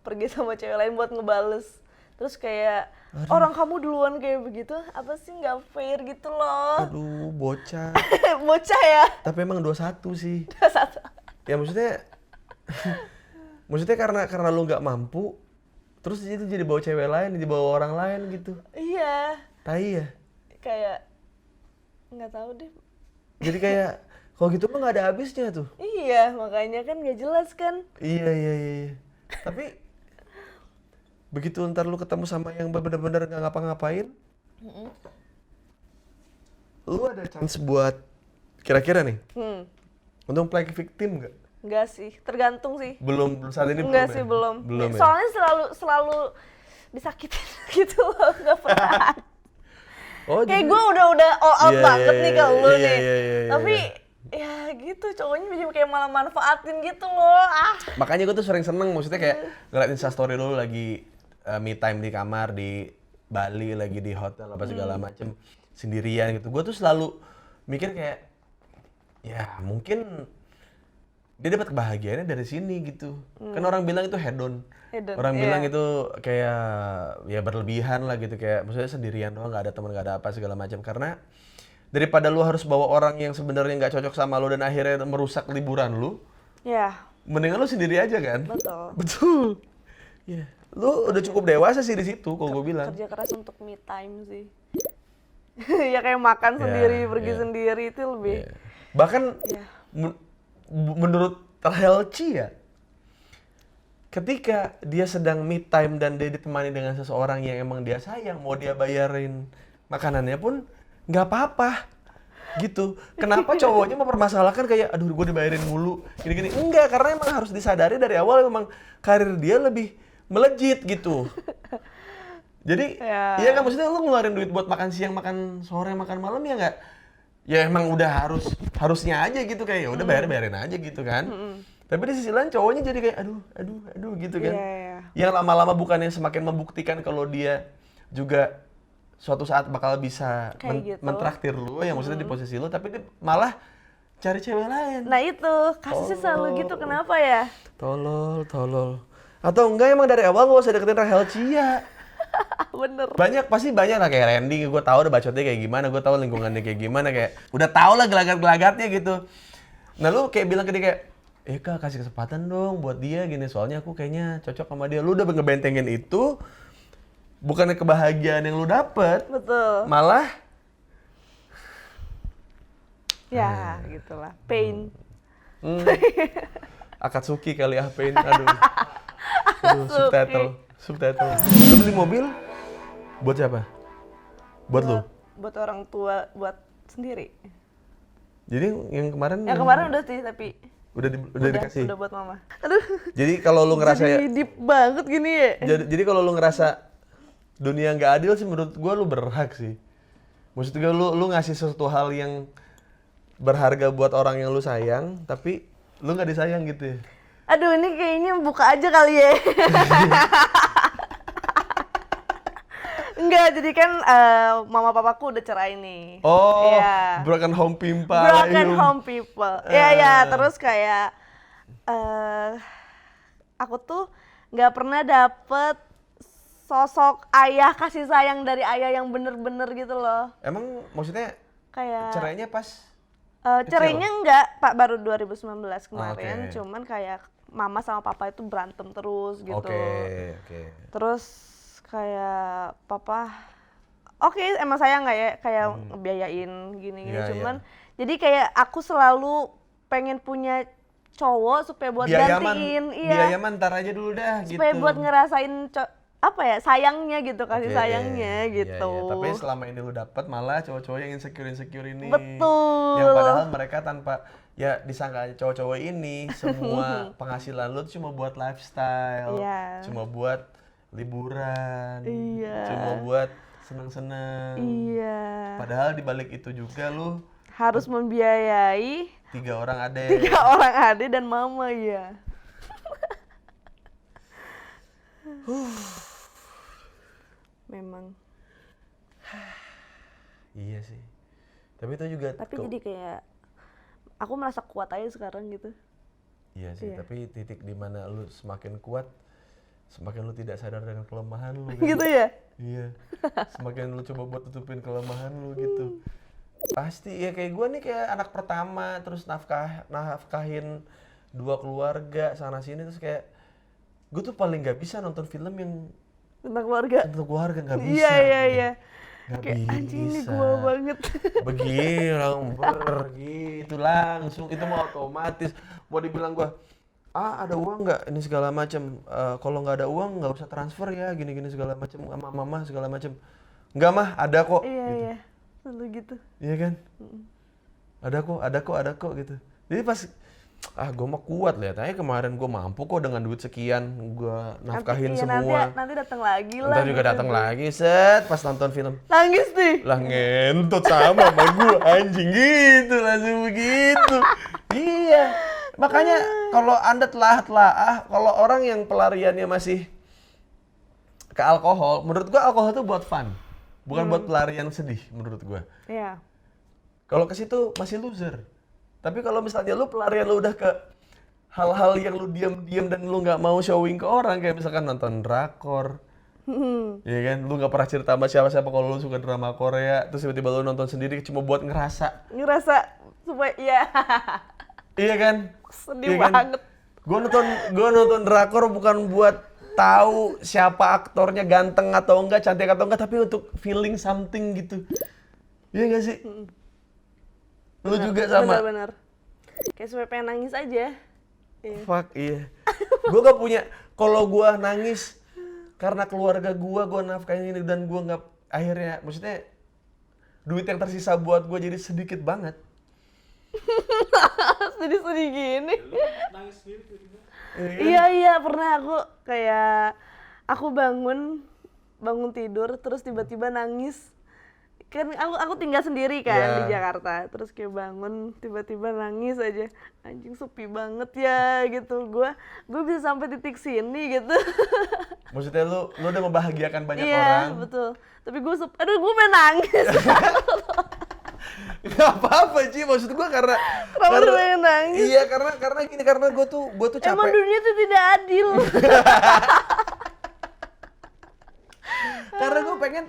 Pergi sama cewek lain buat ngebales. Terus kayak, orang kamu duluan kayak begitu, apa sih nggak fair gitu loh. Aduh, bocah. Bocah ya. Tapi emang 21 sih. Satu. Ya maksudnya karena lu nggak mampu, Terus itu jadi bawa cewek lain, jadi bawa orang lain gitu. Iya, Tai ya. kayak nggak tahu deh. Jadi kayak kalau gitu mah nggak ada habisnya tuh. Iya, makanya kan nggak jelas kan. Iya. Tapi begitu ntar lu ketemu sama yang bener-bener nggak ngapa-ngapain, lu ada chance buat kira-kira nih untuk play victim nggak? Nggak sih, tergantung sih. Belum saat ini Enggak belum sih, ya? belum. Belum ya? Soalnya selalu disakitin gitu loh, nggak pernah. Oh, Kayak jadi- gue udah all out Iya, banget nih ke lu iya, nih. iya, Tapi ya gitu, cowoknya jadi kayak malah manfaatin gitu loh. Makanya gue tuh sering seneng, maksudnya kayak ngeliat instastory dulu lagi me time di kamar di Bali, lagi di hotel apa segala macem sendirian gitu. Gue tuh selalu mikir kayak, ya mungkin dia dapat kebahagiaannya dari sini gitu. Kan orang bilang itu hedon. Hedon, Orang iya. bilang itu kayak ya berlebihan lah gitu, kayak maksudnya sendirian doang, nggak ada teman, nggak ada apa segala macam. Karena daripada lu harus bawa orang yang sebenarnya nggak cocok sama lu dan akhirnya merusak liburan lu, Ya, mendingan lu sendiri aja kan? betul. Betul. Ya, lu udah cukup dewasa sih di situ, kalau gue bilang. Kerja keras untuk me time sih. Ya kayak makan Ya, sendiri, pergi ya. sendiri itu lebih. Ya. Bahkan Ya. menurut Rahel Chia, ketika dia sedang me time dan dia ditemani dengan seseorang yang emang dia sayang, mau dia bayarin makanannya pun nggak apa-apa gitu. Kenapa cowoknya mempermasalahkan kayak, aduh gue dibayarin mulu, gini-gini. Enggak, karena emang harus disadari dari awal memang karir dia lebih melejit gitu. Jadi, Ya. iya kan maksudnya lu ngeluarin duit buat makan siang, makan sore, makan malam ya nggak? Ya emang udah harusnya aja gitu, kayak ya udah bayarin aja gitu kan. Tapi di sisi lain cowoknya jadi kayak aduh gitu kan. Iya. Yang lama-lama bukannya semakin membuktikan kalau dia juga suatu saat bakal bisa Kayak gitu. mentraktir lu, yang maksudnya di posisi lu, tapi dia malah cari cewek lain. Nah itu, kasusnya selalu gitu, kenapa ya? Tolol. Atau enggak emang dari awal gak usah deketin Rahel Chia. Bener. Pasti banyak lah kayak Randy, gue tahu udah bacotnya kayak gimana, gue tahu lingkungannya kayak gimana, kayak udah tau lah gelagat-gelagatnya gitu. Nah lu kayak bilang ke dia kayak, Kak kasih kesempatan dong buat dia gini, soalnya aku kayaknya cocok sama dia. Lu udah ngebentengin itu, bukannya kebahagiaan yang lu dapet, Betul. malah Ya, gitulah. Pain. Akatsuki kali Pain, aduh subtitle. Lu beli mobil buat siapa? Buat lu? Buat orang tua, buat sendiri. Jadi yang kemarin Yang kemarin udah sih, tapi udah dikasih. udah buat mama. Aduh. Jadi kalau lu ngerasa Jadi deep banget gini ya. jadi kalau lu ngerasa dunia nggak adil sih, menurut gua lu berhak sih. Maksud gua lu ngasih sesuatu hal yang berharga buat orang yang lu sayang, tapi lu nggak disayang gitu ya. Aduh, ini kayaknya buka aja kali ya. Enggak, jadi kan mama papaku udah cerai nih. Oh, Iya. broken home pimpa. Broken home people. Ya, terus kayak aku tuh nggak pernah dapet sosok ayah, kasih sayang dari ayah yang bener-bener gitu loh. Emang maksudnya Kayak cerainya pas cerainya enggak, Pak, baru 2019 kemarin. Oke. Cuman kayak mama sama papa itu berantem terus gitu. Oke. Terus kayak papa oke, emang sayang nggak ya kayak ngebiayain gini-gini, Iya, cuman jadi kayak aku selalu pengen punya cowok supaya buat gantiin, biaya man ntar aja dulu dah gitu. supaya buat ngerasain apa ya, sayangnya gitu, kasih Oke, sayangnya iya, gitu. iya. Tapi selama ini lu dapat malah cowok-cowok yang insecure ini. Betul. Yang padahal mereka tanpa ya disangka aja cowok-cowok ini semua penghasilan lu tuh cuma buat lifestyle, Iya. cuma buat liburan, Iya. cuma buat seneng-seneng. Iya. Padahal di balik itu juga lu Harus membiayai 3 orang adek. 3 orang adik dan mama ya. Memang. Iya sih. Tapi itu juga Tapi jadi kayak aku merasa kuat aja sekarang gitu. iya sih, Iya. tapi titik di mana lu semakin kuat, semakin lu tidak sadar dengan kelemahan lu. Kan? Gitu ya? Iya. Semakin lu coba buat tutupin kelemahan lu gitu. Pasti ya kayak gue nih kayak anak pertama, terus nafkahin 2 keluarga sana sini, terus kayak gue tuh paling nggak bisa nonton film yang Tentang keluarga. tentang keluarga, nggak bisa. Iya. Nggak Kayak anjing ini bisa. gua banget. Begini gitu langsung, itu mau otomatis. Mau dibilang gua, ada uang nggak ini segala macam. Kalau nggak ada uang nggak usah transfer ya, gini-gini segala macam sama mama segala macam. Nggak mah, ada kok. Iya. Selalu gitu. Iya kan? Ada kok gitu. Jadi pas gue mah kuat lihat aja kemarin gue mampu kok dengan duit sekian gue nafkahin semua. Nanti datang lagi lah. Ntar juga gitu. datang lagi set pas nonton film. Nangis nih. Lah ngentot sama gue anjing gitu langsung begitu. Iya. Makanya kalau Anda telah kalau orang yang pelariannya masih ke alkohol, menurut gue alkohol itu buat fun. Bukan buat pelarian sedih menurut gue. Iya. Kalau ke situ masih loser. Tapi kalau misalnya lu pelarian lu udah ke hal-hal yang lu diam-diam dan lu nggak mau showing ke orang, kayak misalkan nonton drakor, ya kan, lu nggak pernah cerita sama siapa-siapa kalau lu suka drama Korea, terus tiba-tiba lu nonton sendiri cuma buat ngerasa, Supaya iya. iya kan? Sedih Iya kan? banget. Gua nonton drakor bukan buat tahu siapa aktornya ganteng atau enggak, cantik atau enggak, tapi untuk feeling something gitu. Iya nggak sih? Lu juga sama. Benar. Kayak supaya pengen nangis aja. Iya. Fuck iya. Gue gak punya. Kalau gue nangis karena keluarga gue nafkahin ini dan gue nggak akhirnya, maksudnya duit yang tersisa buat gue jadi sedikit banget. Sedih-sedih gini. Nangis sendiri tiba-tiba. Iya, pernah aku kayak aku bangun tidur terus tiba-tiba nangis. Kan aku tinggal sendiri kan di Jakarta, terus kayak bangun tiba-tiba nangis aja, anjing sepi banget ya gitu. Gue bisa sampai titik sini gitu. Maksudnya lu udah membahagiakan banyak Iya, orang. betul. Tapi gue pengen nangis. Gak apa-apa Ci, maksud gue karena pengen nangis? Iya karena gini, karena gue tuh capek. Emang dunia tuh tidak adil. Karena gue pengen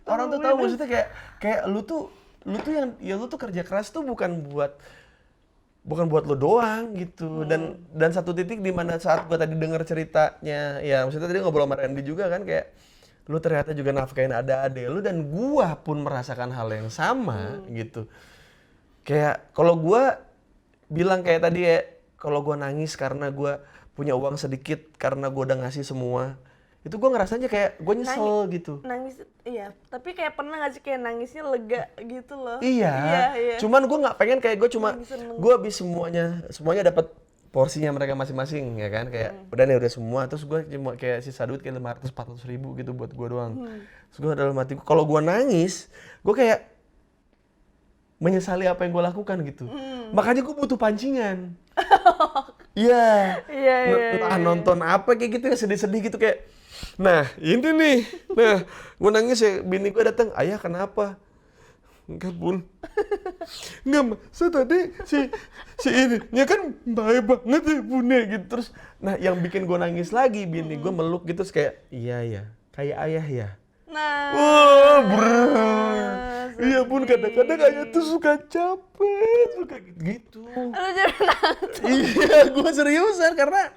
orang tuh tahu, maksudnya kayak lu tuh yang ya lu tuh kerja keras tuh bukan buat lu doang gitu. Dan satu titik di mana saat gue tadi denger ceritanya, ya maksudnya tadi ngobrol sama Randy juga kan, kayak lu ternyata juga nafkain adek lu, dan gua pun merasakan hal yang sama gitu. Kayak kalau gua bilang kayak tadi ya, kalau gua nangis karena gua punya uang sedikit karena gua udah ngasih semua, itu gue ngerasanya kayak gue nyesel gitu. Nangis, iya. Tapi kayak pernah gak sih kayak nangisnya lega gitu loh? Iya. Cuman gue nggak pengen kayak gue habis semuanya dapat porsinya mereka masing-masing ya kan, kayak udah semua, terus gue cuma kayak sisa duit kayak 500-400 ribu gitu buat gue doang. Terus gue dalam hati kalau gue nangis, gue kayak menyesali apa yang gue lakukan gitu. Makanya gue butuh pancingan. Iya. Entah nonton apa kayak gitu ya, sedih-sedih gitu kayak. Nah ini nih, gue nangis ya, bini gue datang, ayah kenapa? Enggak Bun, enggak masa tadi si ini, ya kan baik banget ya Bun ya gitu. Terus, nah yang bikin gue nangis lagi, bini gue meluk gitu, terus kayak, iya ya, kayak ayah ya. Nah, Wah, iya Bun, kadang-kadang ayah tuh suka capek, suka gitu. aduh jangan nangis. Iya, gue seriusan karena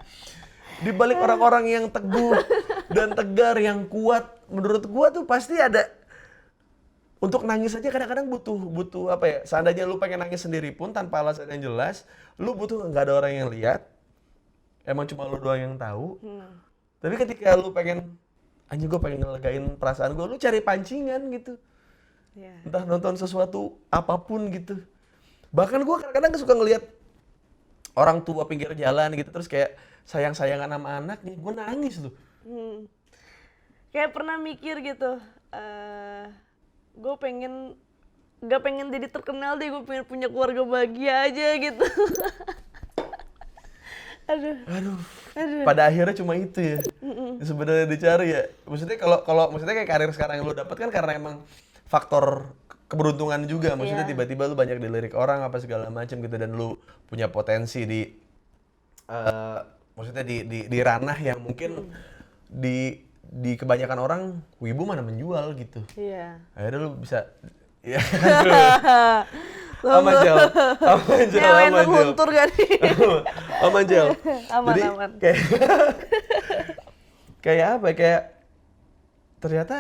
di balik orang-orang yang teguh dan tegar, yang kuat, menurut gue tuh pasti ada. Untuk nangis aja kadang-kadang butuh apa ya? Seandainya lu pengen nangis sendiri pun tanpa alasan yang jelas, lu butuh nggak ada orang yang lihat. Emang cuma lu doang yang tahu. Tapi ketika lu pengen, anjing gue pengen ngelegain perasaan gue, lu cari pancingan gitu. Yeah. Entah nonton sesuatu apapun gitu. Bahkan gue kadang-kadang suka ngelihat orang tua pinggir jalan gitu, terus kayak sayang-sayangan sama anaknya, gue nangis loh. Kayak pernah mikir gitu, gue gak pengen jadi terkenal deh, gue pengen punya keluarga bahagia aja gitu. Aduh. Pada akhirnya cuma itu ya. Sebenarnya dicari ya. Maksudnya kalau maksudnya kayak karir sekarang yang lu dapat kan karena emang faktor keberuntungan juga. Maksudnya tiba-tiba lu banyak dilirik orang apa segala macam gitu, dan lu punya potensi di maksudnya di ranah yang mungkin di kebanyakan orang wibu mana menjual gitu. Iya. Akhirnya lu bisa ya. Aman Jel, aman Jel, Yang lain aman Jel. terluntur gak nih? Aman Jel. Aman, Jadi aman. kayak apa ya, kayak ternyata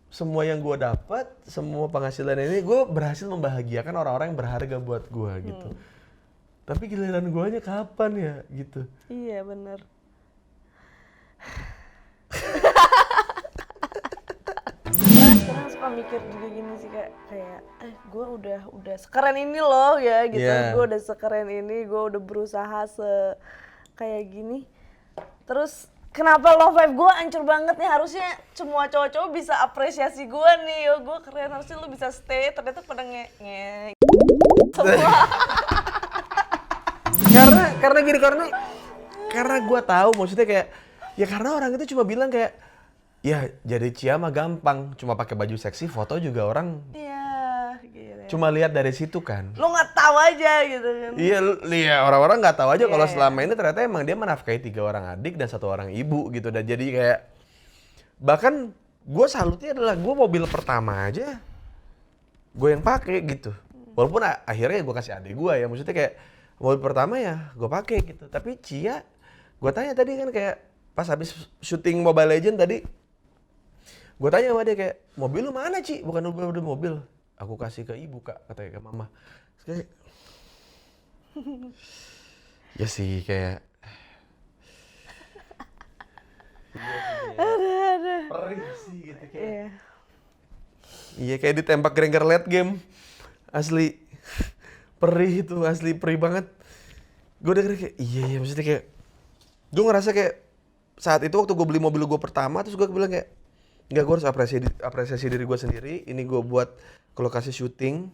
semua yang gue dapat, semua penghasilan ini gue berhasil membahagiakan orang-orang yang berharga buat gue gitu. Tapi giliran guanya kapan ya gitu. Iya bener. Kadang suka mikir juga gini sih kayak gue udah sekeren ini loh ya gitu. Iya. Gue udah sekeren ini, gue udah berusaha kayak gini. Terus kenapa love life gue hancur banget nih? Harusnya semua cowok-cowok bisa apresiasi gue nih. Yo, gue keren, harusnya lu bisa stay. Ternyata pada nge semua. karena gue tahu maksudnya kayak ya karena orang itu cuma bilang kayak ya jadi Cia mah gampang, cuma pakai baju seksi foto juga orang Iya, gila. cuma lihat dari situ kan. Lu nggak tahu aja gitu kan. Iya, orang-orang nggak tahu aja Iya, kalau iya. selama ini ternyata emang dia menafkahi 3 orang adik dan 1 orang ibu gitu. Dan jadi kayak bahkan gue salutnya adalah gue mobil pertama aja gue yang pakai gitu. Walaupun akhirnya gue kasih adik gue ya, maksudnya kayak mobil pertama ya gue pakai gitu. Tapi Cia, gue tanya tadi kan kayak pas habis syuting Mobile Legend tadi, gue tanya sama dia kayak mobil lu mana Ci? Bukan udah mobil. Aku kasih ke ibu kak, katanya ke mama. Terus kayak, ya sih kayak perih sih gitu kayak. Iya. Iya kayak ditembak Granger late game. Asli perih itu, asli perih banget. Gue udah kayak iya maksudnya kayak gue ngerasa kayak saat itu waktu gue beli mobil gue pertama terus gue bilang kayak enggak, gue harus apresiasi diri gue sendiri. Ini gue buat ke lokasi syuting.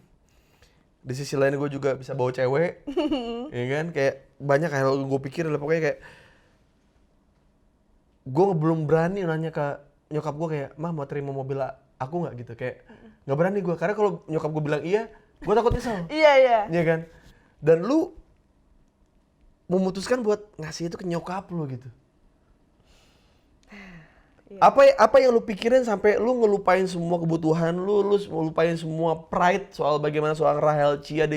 Di sisi lain gue juga bisa bawa cewek. Ya kan kayak banyak hal yang gue pikir adalah pokoknya kayak gue belum berani nanya ke nyokap gue kayak mah mau terima mobil aku nggak gitu, kayak nggak berani gue karena kalau nyokap gue bilang iya gue takut nyesel. Iya. Iya kan, dan lu memutuskan buat ngasih itu ke nyokap lu gitu. Iya. Apa yang lu pikirin sampai lu ngelupain semua kebutuhan lu ngelupain semua pride soal bagaimana seorang Rahel Cia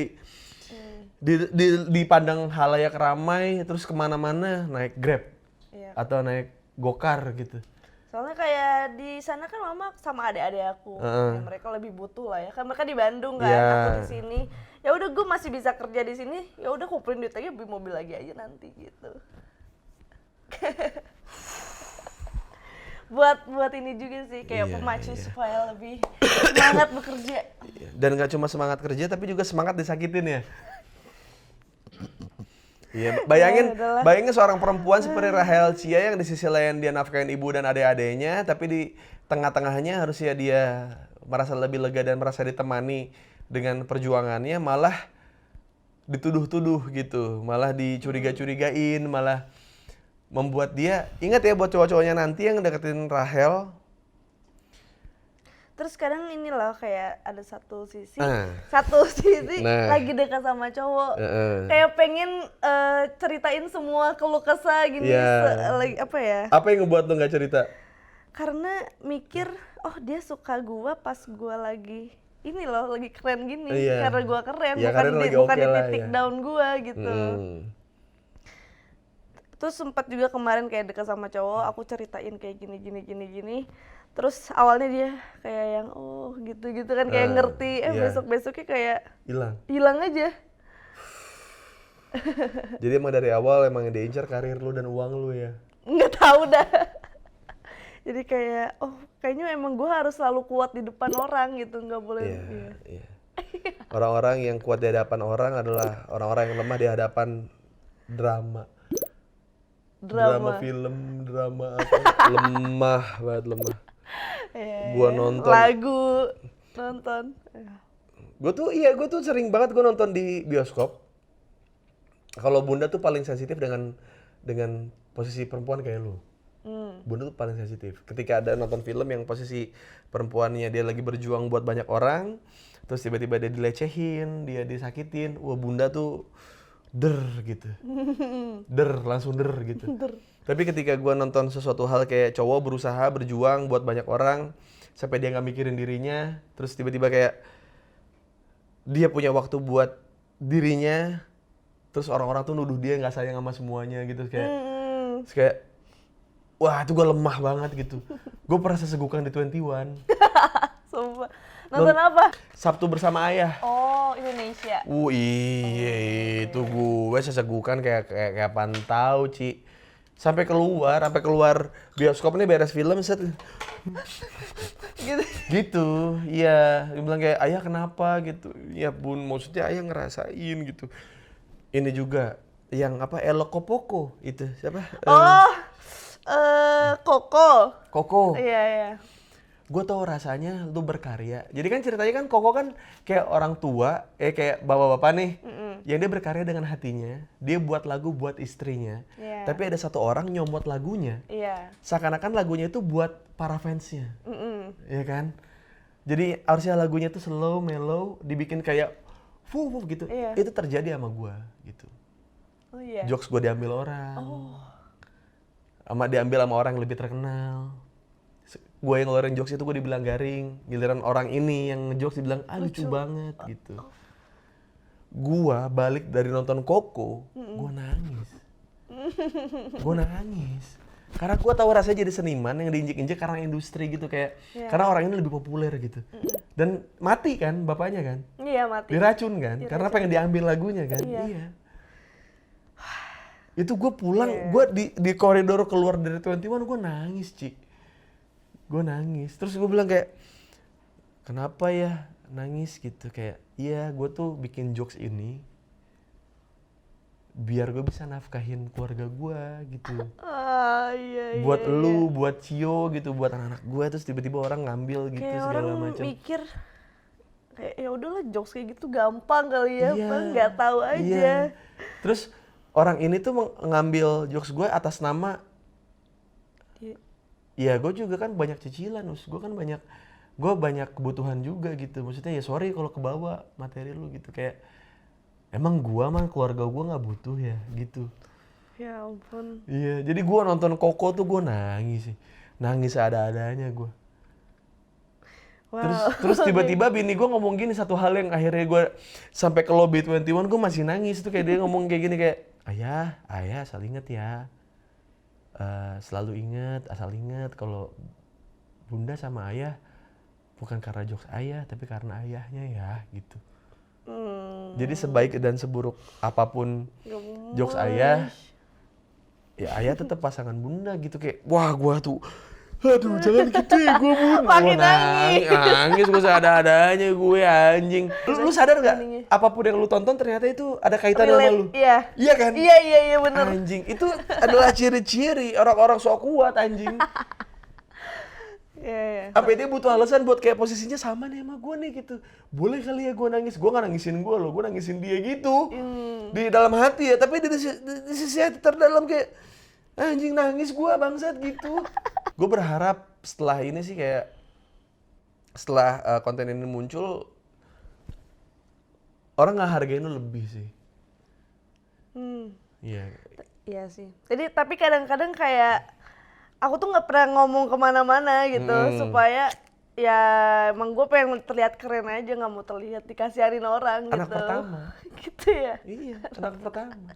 dipandang halayak ramai terus kemana-mana naik Grab Iya. atau naik gokar gitu. Soalnya kayak di sana kan mama sama adik-adik aku, ya, mereka lebih butuh lah ya. Kan mereka di Bandung kan, Iya. aku di sini. Ya udah gue masih bisa kerja di sini. Ya udah kumpulin duit aja beli mobil lagi aja nanti gitu. buat ini juga sih kayak Iya, pemacu iya. supaya lebih semangat bekerja. Dan gak cuma semangat kerja tapi juga semangat disakitin ya. Iya, udahlah. bayangin seorang perempuan seperti Rahel Cia yang di sisi lain dia nafkahin ibu dan adik-adiknya, tapi di tengah-tengahnya harusnya dia merasa lebih lega dan merasa ditemani dengan perjuangannya, malah dituduh-tuduh gitu, malah dicuriga-curigain, malah membuat dia, ingat ya buat cowok-cowoknya nanti yang deketin Rahel. Terus kadang ini loh kayak ada satu sisi Nah. Nah. lagi dekat sama cowok. Kayak pengen ceritain semua keluh kesah gini Iya. lagi apa ya? Apa yang ngebuat lo gak cerita? Karena mikir, oh dia suka gua pas gua lagi ini loh lagi keren gini. Iya. Karena gua keren, Iya, bukan karena di, lagi bukan oke di lah, titik ya. down gua gitu. Terus sempat juga kemarin kayak dekat sama cowok, aku ceritain kayak gini. Terus awalnya dia kayak yang oh gitu kan kayak ngerti, iya. besok-besoknya kayak Hilang. hilang aja. Jadi emang dari awal emang yang diincar karir lu dan uang lu ya? Nggak tahu dah. Jadi kayak oh kayaknya emang gue harus selalu kuat di depan orang gitu, nggak boleh. Iya. Orang-orang yang kuat di hadapan orang adalah orang-orang yang lemah di hadapan drama film, drama apa? Lemah banget, lemah. Gua nonton lagu, nonton. Gue tuh sering banget gue nonton di bioskop. Kalau Bunda tuh paling sensitif dengan posisi perempuan kayak lu. Bunda tuh paling sensitif. Ketika ada nonton film yang posisi perempuannya dia lagi berjuang buat banyak orang, terus tiba-tiba dia dilecehin, dia disakitin, wah Bunda tuh gitu. Langsung gitu. Tapi ketika gue nonton sesuatu hal kayak cowok berusaha berjuang buat banyak orang sampai dia nggak mikirin dirinya, terus tiba-tiba kayak dia punya waktu buat dirinya, terus orang-orang tuh nuduh dia nggak sayang sama semuanya gitu kayak, terus kayak, wah itu gue lemah banget gitu. Gue pernah sesegukan di 21. Sumpah. Nonton apa? Sabtu Bersama Ayah. Oh, Indonesia. Iya, itu gue sesegukan kayak pantau, Ci. Sampai keluar bioskop ini beres film set. Gitu. Gitu, iya. Dia bilang kayak, ayah kenapa gitu. Ya bun, maksudnya ayah ngerasain gitu. Ini juga, yang apa, Elokopoko itu, siapa? Oh, Koko. Koko. Iya, iya. Gue tau rasanya lu berkarya. Jadi kan ceritanya kan Koko kan kayak orang tua, kayak bapak-bapak nih, yang dia berkarya dengan hatinya. Dia buat lagu buat istrinya. Iya. Tapi ada satu orang nyomot lagunya. Iya. Seakan-akan lagunya itu buat para fansnya. Iya kan? Jadi harusnya lagunya tuh slow, mellow, dibikin kayak gitu. Iya. Itu terjadi sama gue gitu. Oh iya. Jokes gue diambil orang. Diambil sama orang yang lebih terkenal. Gue yang ngeluarin jokes itu gue dibilang garing. Giliran orang ini yang ngejokes dibilang, lucu banget gitu. Gue balik dari nonton Koko, gue nangis. Gue nangis. Karena gue tahu rasanya jadi seniman yang diinjek-injek karena industri gitu kayak. Karena orang ini lebih populer gitu. Dan mati kan bapaknya kan? Iya, mati. Diracun kan? Karena pengen diambil lagunya kan? Iya. Itu gue pulang, gue di koridor keluar dari 21 gue nangis, Ci. Gue nangis, terus gue bilang kayak, kenapa ya nangis gitu, kayak, iya gue tuh bikin jokes ini biar gue bisa nafkahin keluarga gue gitu. Iya, Buat lu, buat Cio gitu, buat anak-anak gue, terus tiba-tiba orang ngambil gitu kayak segala orang macam. mikir kayak ya udahlah jokes kayak gitu gampang kali ya, Iya, nggak tahu aja. Iya. Terus orang ini tuh ngambil jokes gue atas nama, ya gue juga kan banyak cicilan, gue kan banyak kebutuhan juga gitu. Maksudnya ya sorry kalau kebawa materi lu gitu, kayak emang gue mah keluarga gue nggak butuh ya gitu. Ya ampun. Iya, jadi gue nonton Koko tuh gue nangis sih, nangis ada-adanya gue. Wow. Terus tiba-tiba bini gue ngomong gini, satu hal yang akhirnya gue sampai ke lobby 21 gue masih nangis tuh, kayak dia ngomong kayak gini kayak, ayah asal inget ya. Selalu asal ingat kalau bunda sama ayah bukan karena jokes ayah, tapi karena ayahnya ya gitu. Jadi sebaik dan seburuk apapun jokes ayah, ya ayah tetap pasangan bunda gitu, kayak wah gua tuh, aduh jangan gitu ya gue bun. Makin nangis. Gue ada-adanya gue anjing. Lu sadar nggak? Apapun yang lu tonton ternyata itu ada kaitan sama lu. Iya. Iya kan? Iya benar. Anjing, itu adalah ciri-ciri orang-orang sok kuat anjing. Iya. Apa dia butuh alasan buat kayak posisinya sama nih sama gue nih gitu. Boleh kali ya gue nangis. Gue gak nangisin gue loh, gue nangisin dia gitu. Di dalam hati ya, tapi di sisi hati terdalam kayak anjing nangis gue bangsat gitu. Gue berharap setelah ini sih kayak setelah konten ini muncul orang nggak hargain lu lebih sih. Iya. Iya sih. Jadi tapi kadang-kadang kayak aku tuh nggak pernah ngomong kemana-mana gitu supaya ya emang gue pengen terlihat keren aja, nggak mau terlihat dikasihanin orang gitu. Anak pertama. Gitu ya. Iya, anak pertama.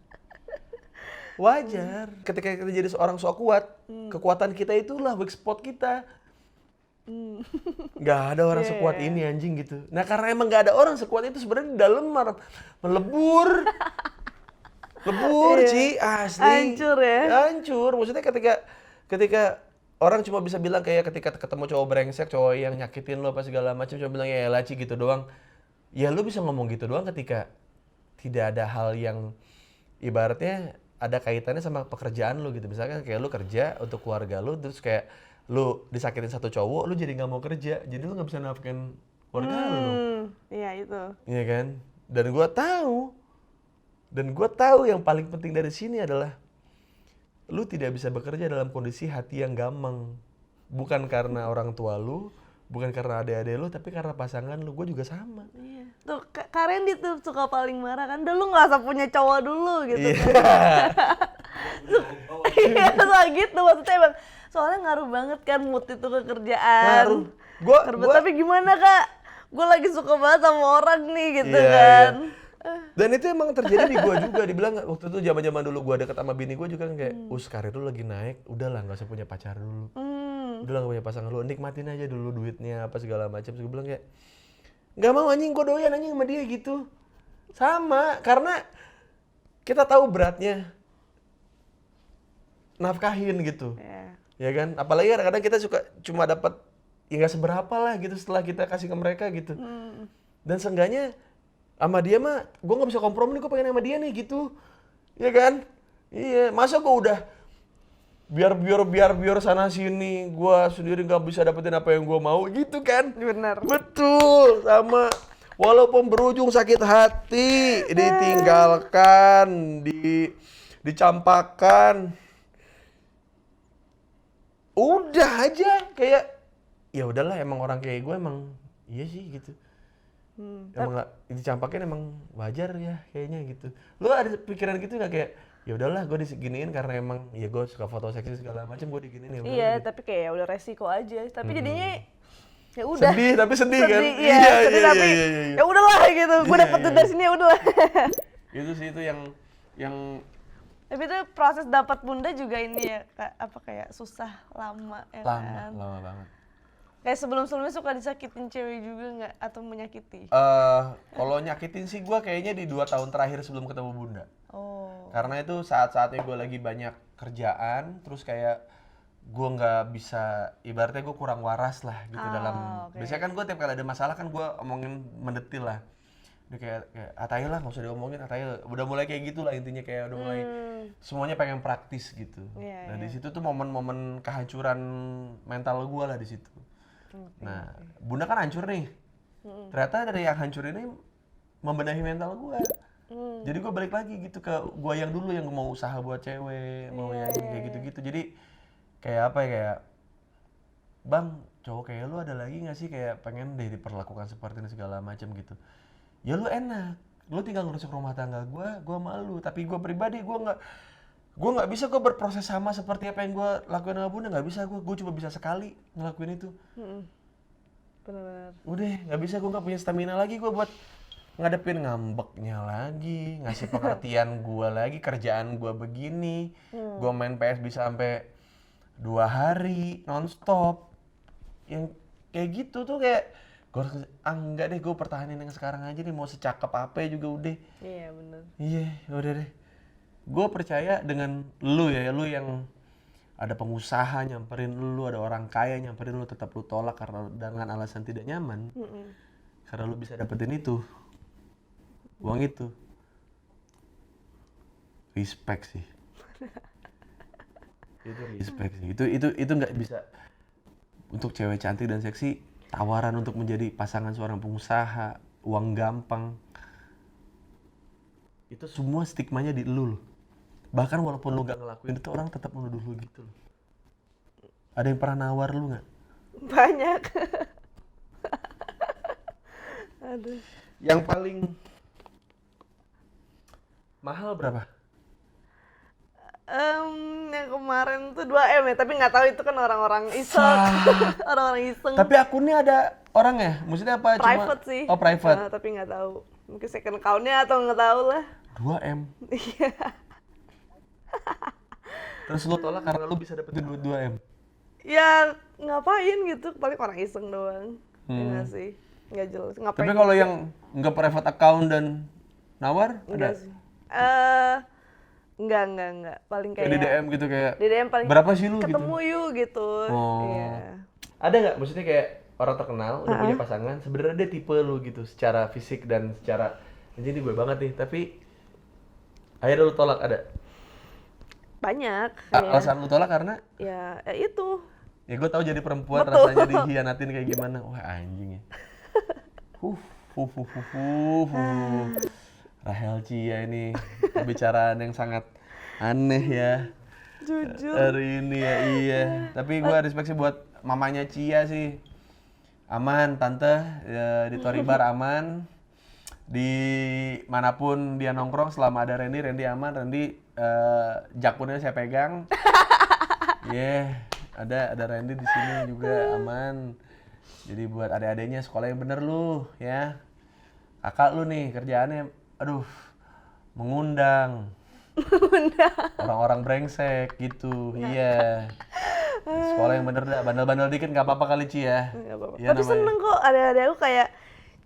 Wajar. Ketika kita jadi seorang sok kuat, kekuatan kita itulah weak spot kita. Gak ada orang sekuat ini anjing gitu. Nah karena emang gak ada orang sekuat itu, sebenarnya di dalam melebur. Ci, asli. Hancur ya. Hancur. Maksudnya ketika orang cuma bisa bilang kayak ketika ketemu cowok brengsek, cowok yang nyakitin lo apa segala macam, cuma bilang ya Ci gitu doang. Ya lo bisa ngomong gitu doang ketika tidak ada hal yang ibaratnya ada kaitannya sama pekerjaan lu gitu. Misalkan kayak lu kerja untuk keluarga lu, terus kayak lu disakitin satu cowok, lu jadi nggak mau kerja, jadi lu nggak bisa nafkahin keluarga lu. Iya itu. Iya kan? Dan gua tahu yang paling penting dari sini adalah lu tidak bisa bekerja dalam kondisi hati yang gamang. Bukan karena orang tua lu, bukan karena adik-adik lu, tapi karena pasangan lu. Gue juga sama. Iya. Tuh Karen tuh suka paling marah kan, dulu nggak usah punya cowok dulu gitu. Iya, soal gitu maksudnya emang soalnya ngaruh banget kan mood itu ke kerjaan. Ngaruh. Gua tapi gimana Kak? gue lagi suka banget sama orang nih gitu Iya, kan. Dan itu emang terjadi di gua juga. Dibilang waktu itu zaman-zaman dulu gua deket sama bini gua juga kan kayak, karir lu lagi naik, udahlah nggak usah punya pacar dulu. Udahlah nggak punya pasangan lu, nikmatin aja dulu duitnya apa segala macam. Terus gua bilang kayak, nggak mau anjing, gua doyan anjing sama dia gitu. Sama, karena kita tahu beratnya nafkahin gitu. Iya. Ya kan? Apalagi kadang-kadang kita suka cuma dapat ya nggak seberapa lah gitu setelah kita kasih ke mereka gitu. Dan seenggaknya sama dia mah gue nggak bisa kompromi nih, gue pengen sama dia nih gitu. Ya kan? Iya, masa gue udah biar sana sini gue sendiri nggak bisa dapetin apa yang gue mau gitu kan? Bener. Betul, sama walaupun berujung sakit hati, ditinggalkan, dicampakkan. Udah aja kayak ya udahlah, emang orang kayak gue emang iya sih gitu. Emang nggak dicampakin, emang wajar ya kayaknya gitu. Lu ada pikiran gitu nggak kayak ya udahlah gue diginiin karena emang ya gue suka foto seksi segala macam, gue diginiin ya udah Iya, gitu. tapi kayak ya udah resiko aja. Tapi jadinya ya udah. Sedih tapi sedih kan? Iya, sedih tapi ya udahlah gitu. Gue dapet duit dari sini ya udahlah. Itu sih itu yang Tapi itu proses dapat bunda juga ini ya, apa kayak susah, lama ya kan. lama banget. Kayak sebelum-sebelumnya suka disakitin cewek juga nggak atau menyakiti? Kalau nyakitin sih gue kayaknya di 2 tahun terakhir sebelum ketemu bunda. Oh. Karena itu saat-saatnya gue lagi banyak kerjaan, terus kayak gue nggak bisa, ibaratnya gue kurang waras lah gitu dalam. Oke. Biasanya kan gue tiap kali ada masalah kan gue omongin mendetil lah. Udah kayak atayo lah, nggak usah diomongin, atayo. Udah mulai kayak gitu lah intinya, kayak udah mulai semuanya pengen praktis gitu. Iya, Nah di situ tuh momen-momen kehancuran mental gue lah di situ. Nah bunda kan hancur nih. Ternyata dari yang hancur ini membenahi mental gue. Jadi gue balik lagi gitu ke gue yang dulu yang mau usaha buat cewek, mau yang kayak gitu-gitu. Jadi kayak apa ya, kayak bang, cowok kayak lu ada lagi nggak sih kayak pengen deh diperlakukan seperti ini segala macam gitu. Ya lu enak, lu tinggal ngurus rumah tangga gue malu. Tapi gue pribadi gue nggak bisa gue berproses sama seperti apa yang gue lakuin sama bunda, nggak bisa gue cuma bisa sekali ngelakuin itu. Benar-benar. Udah nggak bisa, gue nggak punya stamina lagi gue buat ngadepin ngambeknya lagi, ngasih pengertian gue lagi, kerjaan gue begini, gue main PS bisa sampai 2 hari nonstop, yang kayak gitu tuh kayak gue enggak deh, gue pertahanin yang sekarang aja nih, mau secakep apa juga udah. Iya benar. Iya udah deh, gue percaya dengan lu ya, lu yang ada pengusaha nyamperin lu, ada orang kaya nyamperin lu, tetap lu tolak karena dengan alasan tidak nyaman, karena lu bisa dapetin itu. Uang itu respect sih. Itu respect sih. Itu nggak bisa untuk cewek cantik dan seksi, tawaran untuk menjadi pasangan seorang pengusaha, uang gampang. Itu semua stigmanya di lu loh. Bahkan walaupun lu gak ngelakuin itu, orang tetap menuduh lu gitu loh. Ada yang pernah nawar lu nggak? Banyak. Aduh. Yang paling mahal berapa? Yang kemarin tuh 2M ya, tapi nggak tahu itu kan orang-orang iseng. Orang-orang iseng. Tapi akunnya ada orang ya? Maksudnya apa? Private cuma... sih. Oh private. Tapi nggak tahu. Mungkin second account-nya atau nggak tahu lah. 2M. Iya. Terus lu tolak karena lu bisa dapetin duit 2M? Ya ngapain gitu, paling orang iseng doang. Ya nggak sih? Nggak jelas. Ngapain Tapi kalau yang nggak private account dan nawar, enggak ada? sih. Enggak. Paling kayak Di DM gitu kayak, di DM paling berapa sih lu gitu? ketemu yuk gitu. Oh. Iya. Ada nggak? Maksudnya kayak orang terkenal, udah punya pasangan, sebenarnya dia tipe lu gitu, secara fisik dan secara, jadi gue banget nih, tapi akhirnya lu tolak, ada? Banyak. Alasan lu tolak karena? Ya itu. Ya gue tahu jadi perempuan rasanya dihianatin kayak gimana. Wah anjing ya. Rahel Chia ini pembicaraan yang sangat aneh ya. Jujur. Hari ini ya, iya. Tapi gue respect sih buat mamanya Chia sih. Aman tante, ya, di Toribar aman. Di manapun dia nongkrong selama ada Randy aman. Randy jakunnya saya pegang. Ada Randy di sini juga aman. Jadi buat adik-adiknya sekolah yang bener lu ya. Kakak lu nih kerjaannya aduh mengundang orang-orang brengsek gitu. Iya. Sekolah yang bener dah, bandel-bandel dikit nggak apa-apa kali Ci ya. Nggak apa-apa. Iya Tapi namanya. seneng kok adik-adik aku kayak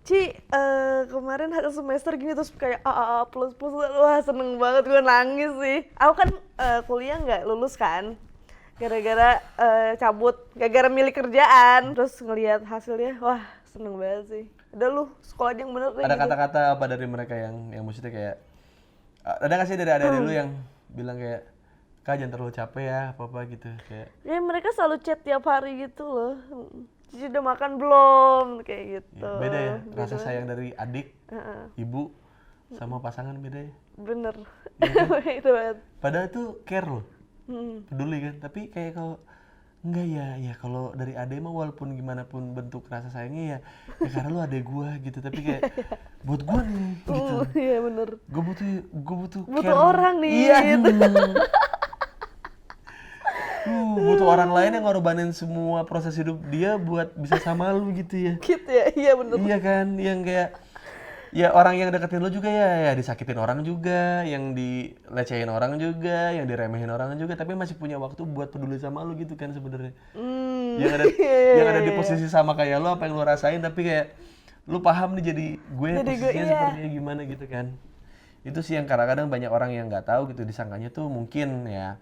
Ci, kemarin hasil semester gini terus kayak A plus plus, wah seneng banget, gue nangis sih. Aku kan kuliah nggak lulus kan, gara-gara cabut, gara-gara milih kerjaan, terus ngelihat hasilnya, wah seneng banget sih. Udah lu sekolah aja yang bener deh Ada gitu. kata-kata apa dari mereka yang maksudnya kayak ada nggak sih dari adik-adik lu yang bilang kayak Kak jangan terlalu capek ya apa-apa gitu kayak Ya mereka selalu chat tiap hari gitu loh. Cici udah makan belum? Kayak gitu. ya, beda ya rasa Beda. sayang dari adik, Heeh, ibu sama pasangan beda ya. bener. Iya Itu banget. Padahal itu care loh, Mm. peduli kan. Tapi kayak kalau enggak ya kalau dari ade mah walaupun gimana pun bentuk rasa sayangnya ya karena lu ade gua gitu. Tapi kayak buat gua nih gitu. Iya bener. Gue butuh Butuh care. orang nih, Iya. gitu. Butuh orang lain yang ngorbanin semua proses hidup dia buat bisa sama lu gitu ya. Gitu ya, iya bener. Iya kan, yang kayak ya orang yang deketin lu juga ya disakitin orang juga, yang dilecehin orang juga, yang diremehin orang juga, tapi masih punya waktu buat peduli sama lu gitu kan sebenarnya. Yang ada yang ada di posisi sama kayak lu apa yang lu rasain tapi kayak lu paham nih jadi gue Jadi gue, posisinya iya. seperti gimana gitu kan. Itu sih yang kadang-kadang banyak orang yang nggak tahu gitu disangkanya tuh mungkin ya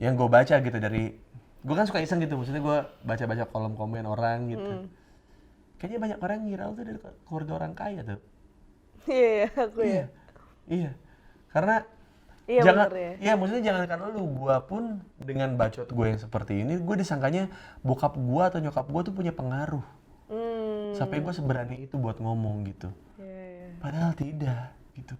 yang gue baca gitu dari gue kan suka iseng gitu maksudnya gue baca-baca kolom komen orang gitu. Kayaknya banyak orang ngira lu tuh dari keluarga orang kaya tuh. Iya, aku ya. Iya. Iya. Karena Iya jangan bener ya. ya maksudnya jangan karena lu gua pun dengan bacot gue yang seperti ini gue disangkanya bokap gua atau nyokap gua tuh punya pengaruh. Sampai gue seberani itu buat ngomong gitu. Iya, iya. Padahal tidak gitu.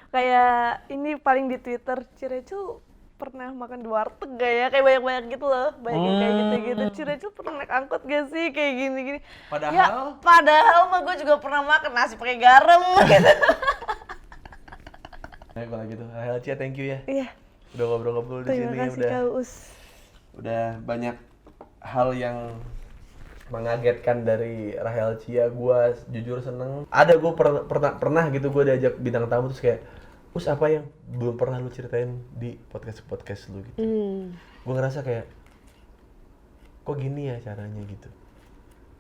Kayak ini paling di Twitter, Cirecil pernah makan di warteg gak ya? Kayak banyak-banyak gitu loh, banyak yang kayak gitu-gitu. Cirecil pernah naik angkot gak sih? Kayak gini-gini. Padahal? Ya, padahal mah gue juga pernah makan nasi pakai garam gitu. Nah, kalau gitu, Rahel Cia thank you ya. Iya, Udah ngobrol-ngobrol di terima sini kasih udah Kak Uus. udah banyak hal yang mengagetkan dari Rahel Cia. Gua jujur seneng. Ada gue pernah gitu gue diajak bintang tamu terus kayak Us apa yang belum pernah lu ceritain di podcast lu gitu. Gue ngerasa kayak kok gini ya caranya gitu.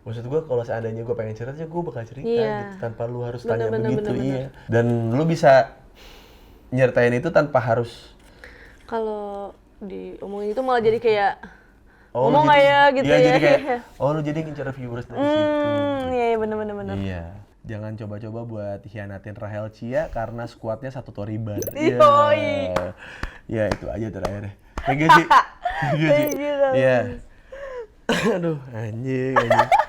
Maksud gue kalau seandainya gue pengen cerita aja gue bakal cerita Iya. gitu tanpa lu harus Bener, tanya bener, begitu bener, iya. Dan lu bisa nyertain itu tanpa harus Kalau diomongin itu malah jadi kayak lu ngomong jadi- aja gitu iya, ya. jadi kayak lu jadi ngincar viewers dari situ. Iya, iya bener. Iya. Jangan coba-coba buat hianatin Rahel Cia karena skuadnya satu Toribar. Yoi. Ya itu aja terakhir. Thank you Ci. Thank you Ci. Thank you, Kak Iya. Aduh, anjing.